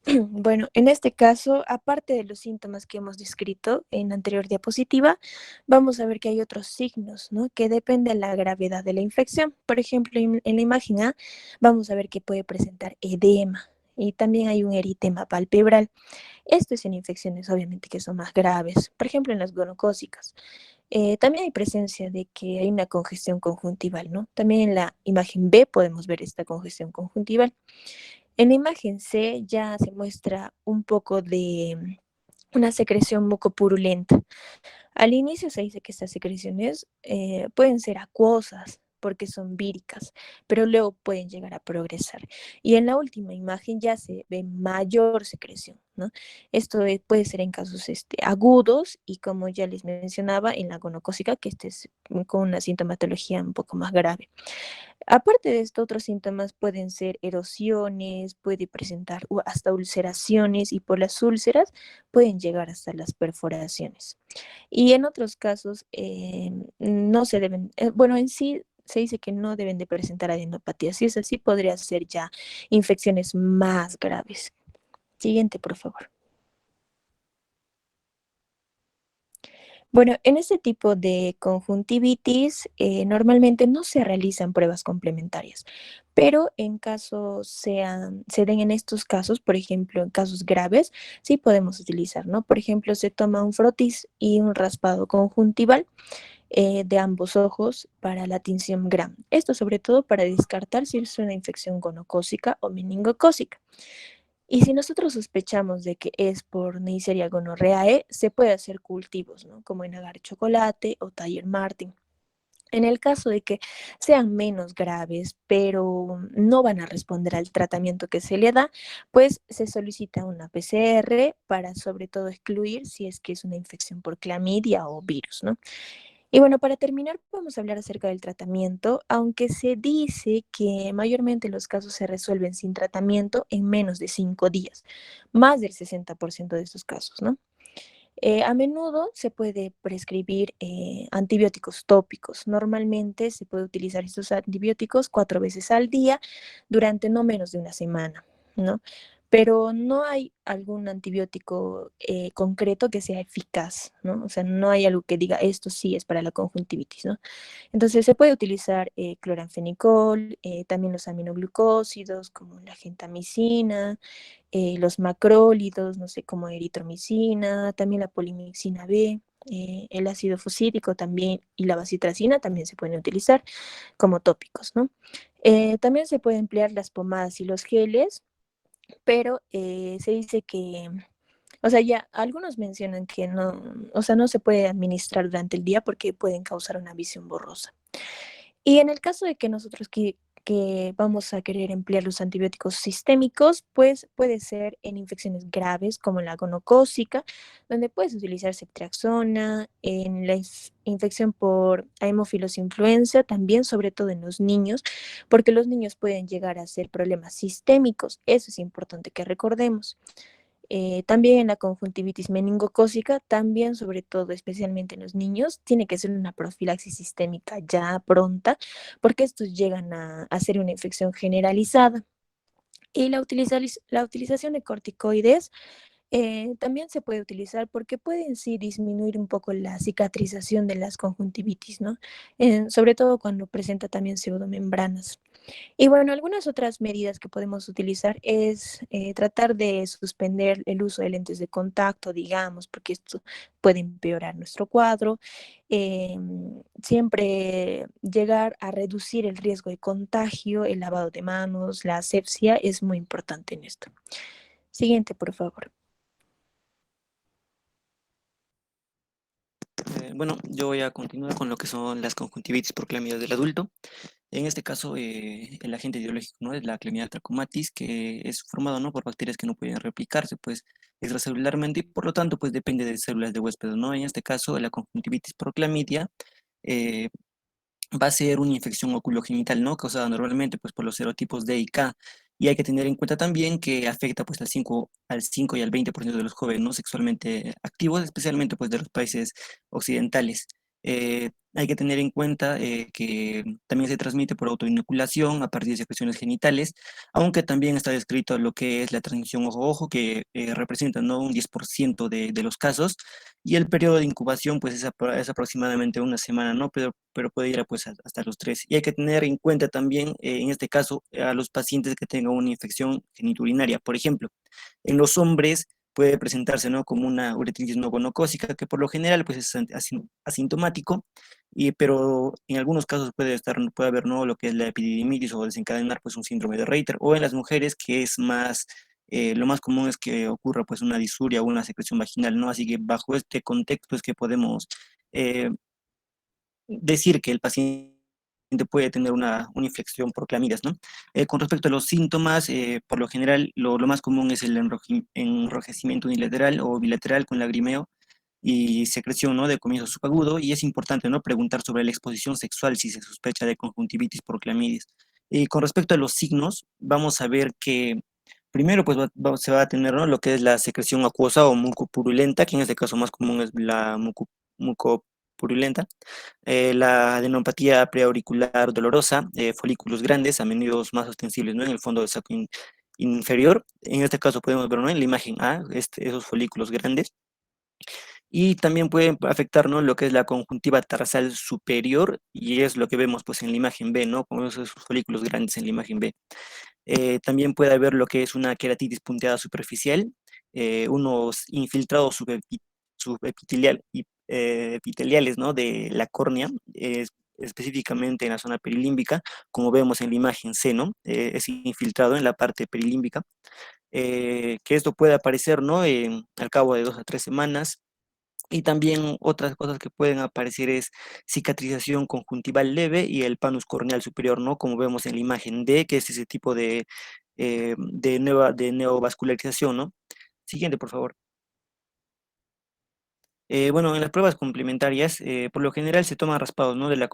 Bueno, en este caso, aparte de los síntomas que hemos descrito en la anterior diapositiva, vamos a ver que hay otros signos, ¿no? Que dependen de la gravedad de la infección. Por ejemplo, en la imagen A, vamos a ver que puede presentar edema y también hay un eritema palpebral. Esto es en infecciones, obviamente, que son más graves, por ejemplo, en las gonocócicas. También hay presencia de que hay una congestión conjuntival, ¿no? También en la imagen B podemos ver esta congestión conjuntival. En la imagen C ya se muestra un poco de una secreción mucopurulenta. Al inicio se dice que estas secreciones pueden ser acuosas porque son víricas, pero luego pueden llegar a progresar. Y en la última imagen ya se ve mayor secreción, ¿no? Esto puede ser en casos agudos y como ya les mencionaba, en la gonocócica, que este es con una sintomatología un poco más grave. Aparte de esto, otros síntomas pueden ser erosiones, puede presentar hasta ulceraciones y por las úlceras pueden llegar hasta las perforaciones. Y en otros casos no se deben, bueno, en sí se dice que no deben de presentar adenopatía. Si es así, podría ser ya infecciones más graves. Siguiente, por favor. Bueno, en este tipo de conjuntivitis normalmente no se realizan pruebas complementarias, pero en caso se den en estos casos, por ejemplo, en casos graves, sí podemos utilizar, ¿no? Por ejemplo, se toma un frotis y un raspado conjuntival de ambos ojos para la tinción Gram. Esto sobre todo para descartar si es una infección gonocócica o meningocócica. Y si nosotros sospechamos de que es por Neisseria gonorrhoeae, se puede hacer cultivos, ¿no? Como en agar chocolate o Taller Martin. En el caso de que sean menos graves, pero no van a responder al tratamiento que se le da, pues se solicita una PCR para sobre todo excluir si es que es una infección por clamidia o virus, ¿no? Y bueno, para terminar, vamos a hablar acerca del tratamiento, aunque se dice que mayormente los casos se resuelven sin tratamiento en menos de 5 días, más del 60% de estos casos, ¿no? A menudo se puede prescribir antibióticos tópicos. Normalmente se puede utilizar estos antibióticos 4 veces al día durante no menos de una semana, ¿no? Pero no hay algún antibiótico concreto que sea eficaz, ¿no? O sea, no hay algo que diga esto sí es para la conjuntivitis, ¿no? Entonces se puede utilizar cloranfenicol, también los aminoglucósidos como la gentamicina, los macrólidos, no sé, como eritromicina, también la polimixina B, el ácido fusídico también y la bacitracina también se pueden utilizar como tópicos, ¿no? También se pueden emplear las pomadas y los geles, pero se dice que, o sea, ya algunos mencionan que no, o sea, no se puede administrar durante el día porque pueden causar una visión borrosa. Y en el caso de que nosotros que vamos a querer emplear los antibióticos sistémicos, pues puede ser en infecciones graves como la gonocócica, donde puedes utilizar ceftriaxona, en la infección por Haemophilus influenza, también sobre todo en los niños, porque los niños pueden llegar a ser problemas sistémicos. Eso es importante que recordemos. También en la conjuntivitis meningocócica, también sobre todo, especialmente en los niños, tiene que ser una profilaxis sistémica ya pronta, porque estos llegan a ser una infección generalizada. Y la utilización de corticoides también se puede utilizar porque pueden sí disminuir un poco la cicatrización de las conjuntivitis, ¿no? Sobre todo cuando presenta también pseudomembranas. Y bueno, algunas otras medidas que podemos utilizar es tratar de suspender el uso de lentes de contacto, digamos, porque esto puede empeorar nuestro cuadro. Siempre llegar a reducir el riesgo de contagio, el lavado de manos, la asepsia es muy importante en esto. Siguiente, por favor. Bueno, yo voy a continuar con lo que son las conjuntivitis por clamidia del adulto. En este caso, el agente etiológico, ¿no?, es la Clamidia trachomatis, que es formado, ¿no?, por bacterias que no pueden replicarse, pues, extracelularmente, y por lo tanto, pues, depende de células de huésped, ¿no? En este caso, la conjuntivitis por clamidia eh, va a ser una infección oculogenital, ¿no?, causada normalmente, pues, por los serotipos D y K. Y hay que tener en cuenta también que afecta, pues, al 5 y al 20% de los jóvenes no sexualmente activos, especialmente, pues, de los países occidentales. Hay que tener en cuenta que también se transmite por autoinoculación a partir de secreciones genitales, aunque también está descrito lo que es la transmisión ojo-ojo, que representa, ¿no?, un 10% de los casos, y el periodo de incubación, pues, es aproximadamente una semana, ¿no? Pero puede ir pues, hasta los 3. Y hay que tener en cuenta también, en este caso, a los pacientes que tengan una infección geniturinaria. Por ejemplo, en los hombres puede presentarse, ¿no?, como una uretritis no gonocócica, que por lo general, pues, es asintomático, pero en algunos casos puede haber, ¿no?, lo que es la epididimitis o desencadenar, pues, un síndrome de Reiter, o en las mujeres, que es más lo más común es que ocurra, pues, una disuria o una secreción vaginal, ¿no? Así que bajo este contexto es que podemos eh, decir que el paciente puede tener una infección por clamidias, ¿no? Con respecto a los síntomas, por lo general, lo más común es el enrojecimiento unilateral o bilateral con lagrimeo y secreción, ¿no?, de comienzo subagudo, y es importante, ¿no?, preguntar sobre la exposición sexual si se sospecha de conjuntivitis por clamidias. Y con respecto a los signos, vamos a ver que primero, pues, se va a tener, ¿no?, lo que es la secreción acuosa o mucopurulenta, que en este caso más común es la mucopurulenta, la adenopatía preauricular dolorosa, folículos grandes, a menudo más ostensibles, ¿no?, en el fondo del saco inferior. En este caso podemos ver, ¿no?, en la imagen A, esos folículos grandes. Y también pueden afectar, ¿no?, lo que es la conjuntiva tarsal superior, y es lo que vemos, pues, en la imagen B, ¿no?, como esos folículos grandes en la imagen B. También puede haber lo que es una queratitis punteada superficial, unos infiltrados epiteliales, ¿no?, de la córnea, específicamente en la zona perilímbica, como vemos en la imagen C, ¿no? Es infiltrado en la parte perilímbica, que esto puede aparecer, ¿no?, al cabo de 2 a 3 semanas. Y también otras cosas que pueden aparecer es cicatrización conjuntival leve y el panus corneal superior, ¿no?, como vemos en la imagen D, que es ese tipo de neovascularización, ¿no? Siguiente, por favor. Bueno, en las pruebas complementarias, por lo general se toman raspados, ¿no?, de la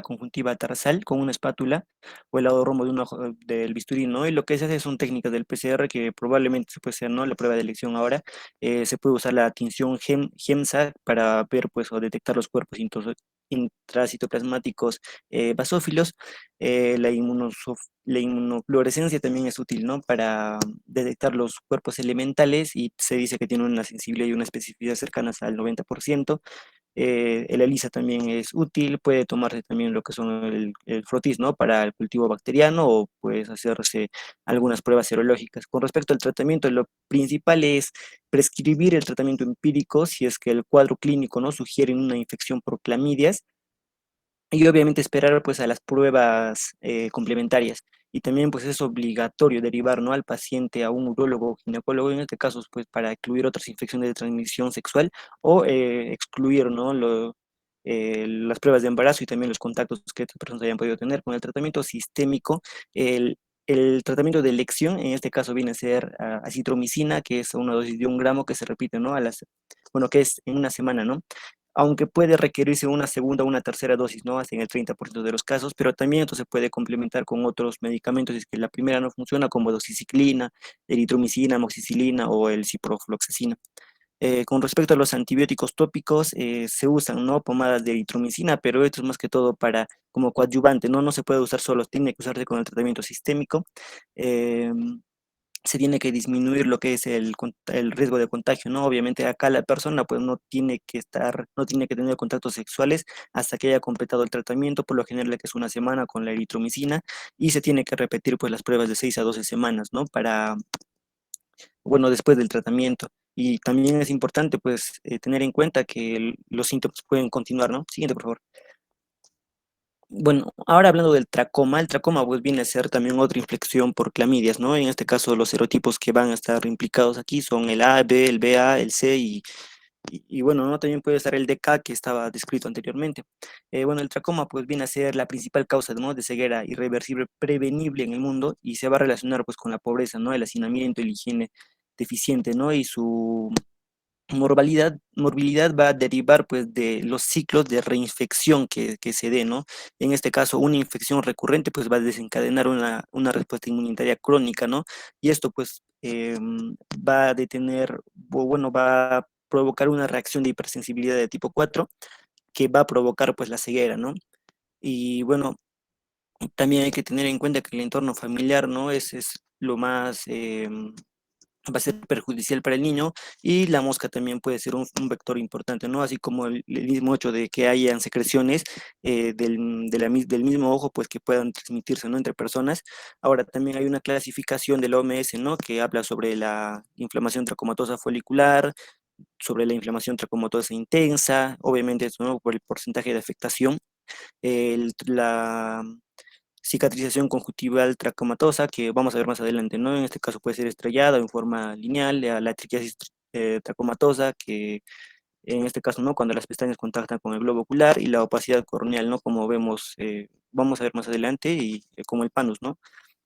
conjuntiva tarsal con una espátula o el lado rombo de un ojo del bisturí, ¿no? Y lo que se hace son técnicas del PCR que probablemente se puede hacer, ¿no?, la prueba de elección ahora. Se puede usar la tinción GEMSA para ver, pues, o detectar los cuerpos intracitoplasmáticos basófilos. La inmunofluorescencia también es útil, ¿no?, para detectar los cuerpos elementales, y se dice que tiene una sensibilidad y una especificidad cercanas al 90%. El ELISA también es útil, puede tomarse también lo que son el frotis, ¿no?, para el cultivo bacteriano, o puedes hacerse algunas pruebas serológicas. Con respecto al tratamiento, lo principal es prescribir el tratamiento empírico si es que el cuadro clínico, ¿no?, sugiere una infección por clamidias, y obviamente esperar, pues, a las pruebas complementarias. Y también, pues, es obligatorio derivar, ¿no?, al paciente a un urólogo o ginecólogo, en este caso, pues, para excluir otras infecciones de transmisión sexual, o excluir, ¿no?, las pruebas de embarazo y también los contactos que estas personas hayan podido tener. Con el tratamiento sistémico, el tratamiento de elección, en este caso viene a ser acitromicina, que es una dosis de 1 gramo que se repite, ¿no? Bueno, que es en una semana, ¿no? Aunque puede requerirse una segunda o una tercera dosis, ¿no? Hasta en el 30% de los casos, pero también esto se puede complementar con otros medicamentos, si es que la primera no funciona, como doxiciclina, eritromicina, amoxicilina o el ciprofloxacina. Con respecto a los antibióticos tópicos, se usan, ¿no? Pomadas de eritromicina, pero esto es más que todo para como coadyuvante, ¿no? No se puede usar solo, tiene que usarse con el tratamiento sistémico. Se tiene que disminuir lo que es el riesgo de contagio, ¿no? Obviamente acá la persona pues no tiene que tener contactos sexuales hasta que haya completado el tratamiento, por lo general que es una semana con la eritromicina, y se tiene que repetir pues las pruebas de 6 a 12 semanas, ¿no? Bueno, después del tratamiento. Y también es importante pues tener en cuenta que los síntomas pueden continuar, ¿no? Siguiente, por favor. Bueno, ahora hablando del tracoma, el tracoma pues viene a ser también otra infección por clamidias, ¿no? En este caso los serotipos que van a estar implicados aquí son el A, B, el BA, el C y bueno, ¿no? También puede estar el DK que estaba descrito anteriormente. Bueno, el tracoma pues viene a ser la principal causa, ¿no? De ceguera irreversible prevenible en el mundo y se va a relacionar pues con la pobreza, ¿no? El hacinamiento, la higiene deficiente, ¿no? Y su morbilidad va a derivar pues de los ciclos de reinfección que se dé, ¿no? En este caso, una infección recurrente pues va a desencadenar una respuesta inmunitaria crónica, ¿no? Y esto pues va a detener, o bueno, va a provocar una reacción de hipersensibilidad de tipo 4 que va a provocar pues la ceguera, ¿no? Y bueno, también hay que tener en cuenta que el entorno familiar, ¿no? Es lo más va a ser perjudicial para el niño y la mosca también puede ser un vector importante, ¿no? Así como el mismo hecho de que hayan secreciones del mismo ojo, pues que puedan transmitirse, ¿no? Entre personas. Ahora, también hay una clasificación de la OMS, ¿no? Que habla sobre la inflamación tracomatosa folicular, sobre la inflamación tracomatosa intensa, obviamente esto, ¿no? Por el porcentaje de afectación. La cicatrización conjuntival tracomatosa, que vamos a ver más adelante, ¿no? En este caso puede ser estrellada o en forma lineal, la triquiasis tracomatosa, que en este caso, ¿no? Cuando las pestañas contactan con el globo ocular y la opacidad corneal, ¿no? Como vemos, vamos a ver más adelante, y como el panus, ¿no?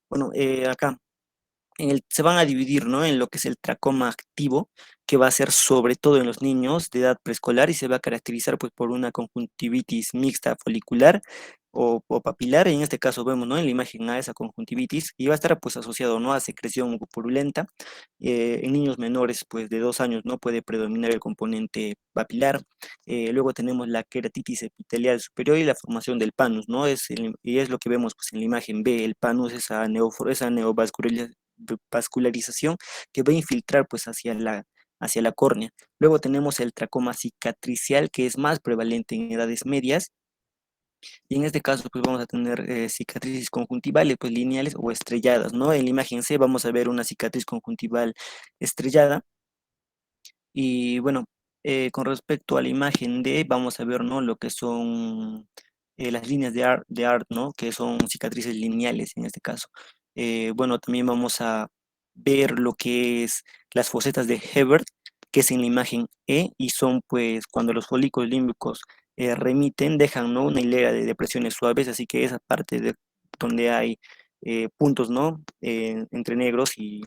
Bueno, acá se van a dividir, ¿no? En lo que es el tracoma activo, que va a ser sobre todo en los niños de edad preescolar y se va a caracterizar pues por una conjuntivitis mixta folicular o papilar. En este caso vemos, ¿no? En la imagen a esa conjuntivitis y va a estar pues asociado, ¿no? A secreción purulenta. En niños menores pues de 2 años, ¿no? Puede predominar el componente papilar. Luego tenemos la queratitis epitelial superior y la formación del panus, ¿no? Y es lo que vemos pues en la imagen B, el panus, esa neovascularización que va a infiltrar pues hacia la córnea. Luego tenemos el tracoma cicatricial, que es más prevalente en edades medias, y en este caso pues vamos a tener cicatrices conjuntivales pues lineales o estrelladas, ¿no? En la imagen C vamos a ver una cicatriz conjuntival estrellada, y bueno, con respecto a la imagen D vamos a ver, ¿no? Lo que son las líneas de Art, ¿no? Que son cicatrices lineales en este caso. Bueno, también vamos a ver lo que es las fosetas de Hebert, que es en la imagen E, y son pues cuando los folículos límbicos remiten, dejan, ¿no? Una hilera de depresiones suaves, así que esa parte de donde hay puntos, ¿no? Entre negros y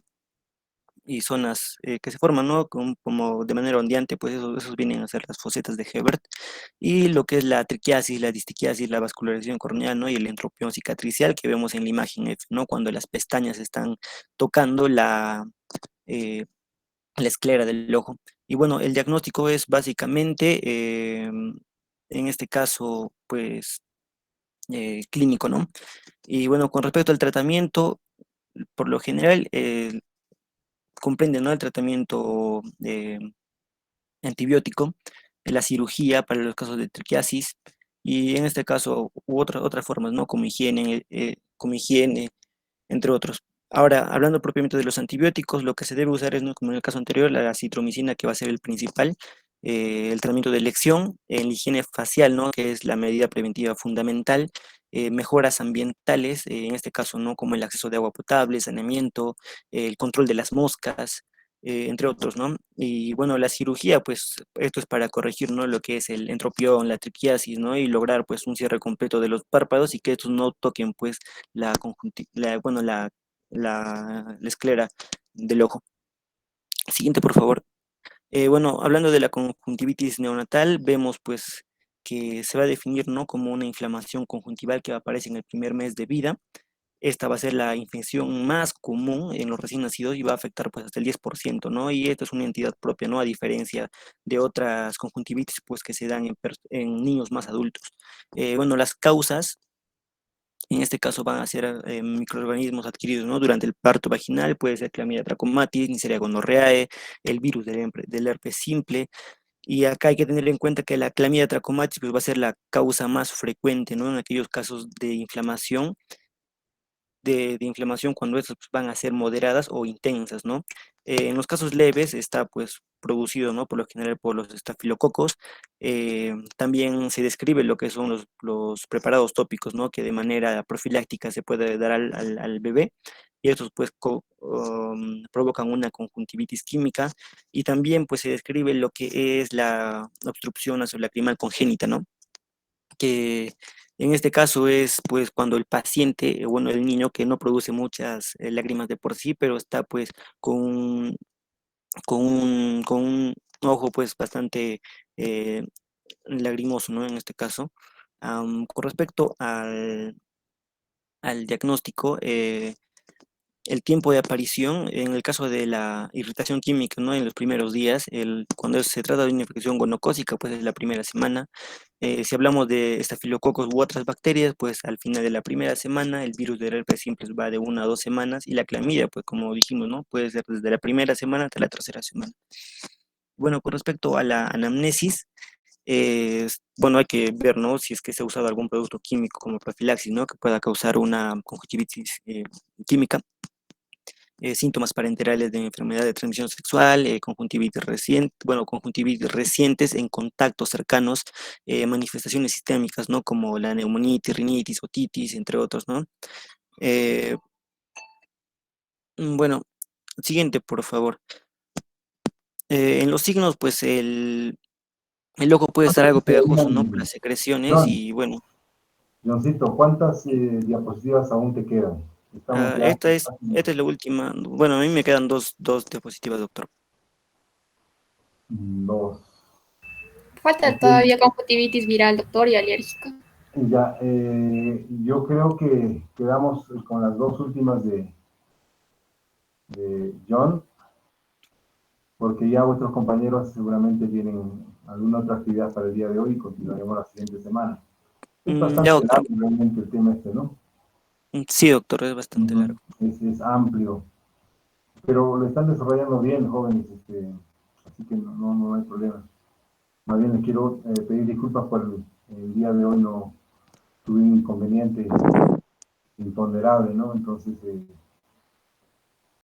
zonas que se forman, ¿no? Como de manera ondeante, pues esos vienen a ser las fosetas de Hebert. Y lo que es la triquiasis, la distiquiasis, la vascularización corneal, ¿no? Y el entropión cicatricial que vemos en la imagen F, ¿no? Cuando las pestañas están tocando eh, la esclera del ojo. Y bueno, el diagnóstico es básicamente, en este caso, pues, clínico, ¿no? Y bueno, con respecto al tratamiento, por lo general, comprende, ¿no? El tratamiento antibiótico, la cirugía para los casos de triquiasis y en este caso u otras formas, ¿no? Como higiene, entre otros. Ahora, hablando propiamente de los antibióticos, lo que se debe usar es, ¿no? Como en el caso anterior, la citromicina, que va a ser el principal, el tratamiento de elección, la higiene facial, ¿no? Que es la medida preventiva fundamental, mejoras ambientales, en este caso, ¿no? Como el acceso de agua potable, saneamiento, el control de las moscas, entre otros, ¿no? Y bueno, la cirugía, pues esto es para corregir, ¿no? Lo que es el entropión, la triquiasis, ¿no? Y lograr pues un cierre completo de los párpados y que estos no toquen pues bueno, la esclera del ojo. Siguiente, por favor. Bueno, hablando de la conjuntivitis neonatal, vemos pues que se va a definir, ¿no? Como una inflamación conjuntival que aparece en el primer mes de vida. Esta va a ser la infección más común en los recién nacidos y va a afectar pues hasta el 10%, ¿no? Y esto es una entidad propia, ¿no? A diferencia de otras conjuntivitis pues que se dan en niños más adultos. Bueno, las causas en este caso van a ser microorganismos adquiridos, ¿no? Durante el parto vaginal, puede ser Clamidia trachomatis, Neisseria gonorrhoeae, el virus del herpes simple. Y acá hay que tener en cuenta que la Clamidia trachomatis pues, va a ser la causa más frecuente, ¿no? En aquellos casos de inflamación cuando estas pues, van a ser moderadas o intensas, ¿no? En los casos leves está pues producido, ¿no? Por lo general por los estafilococos. También se describe lo que son los preparados tópicos, ¿no? Que de manera profiláctica se puede dar al bebé y estos pues provocan una conjuntivitis química y también pues se describe lo que es la obstrucción nasolacrimal congénita, ¿no? Que en este caso es pues cuando el paciente, bueno, el niño que no produce muchas lágrimas de por sí, pero está pues con un, con un ojo pues bastante eh, lagrimoso, ¿no? En este caso. Con respecto al diagnóstico, el tiempo de aparición, en el caso de la irritación química, ¿no? En los primeros días, cuando se trata de una infección gonocócica, pues es la primera semana. Si hablamos de estafilococos u otras bacterias, pues al final de la primera semana, el virus del herpes simple va de 1 a 2 semanas y la clamidia, pues como dijimos, ¿no? Puede ser desde la primera semana hasta la tercera semana. Bueno, con respecto a la anamnesis, bueno, hay que ver, ¿no? Si es que se ha usado algún producto químico como profilaxis, ¿no? Que pueda causar una conjuntivitis química. Síntomas parenterales de enfermedad de transmisión sexual, conjuntivitis reciente, bueno, conjuntivitis recientes en contactos cercanos, manifestaciones sistémicas, ¿no? Como la neumonitis, rinitis, otitis, entre otros, ¿no? Eh, bueno, siguiente, por favor. En los signos, pues el ojo puede estar algo pegajoso, ¿no? Por las secreciones John, y bueno, Johncito, ¿cuántas diapositivas aún te quedan? Estamos ya esta es la última. Bueno, a mí me quedan dos diapositivas, doctor. dos. Falta Ok. todavía conjuntivitis viral, doctor, y alérgica. Ya, yo creo que quedamos con las dos últimas de John, porque ya vuestros compañeros seguramente tienen alguna otra actividad para el día de hoy y continuaremos la siguiente semana. Es Ya, bastante doctor. largo realmente el tema este, ¿no? Sí, doctor, es bastante largo. Es amplio, pero lo están desarrollando bien, jóvenes, así que no hay problema. Más bien les quiero pedir disculpas por el día de hoy, no tuve un inconveniente imponderable, ¿no? Entonces,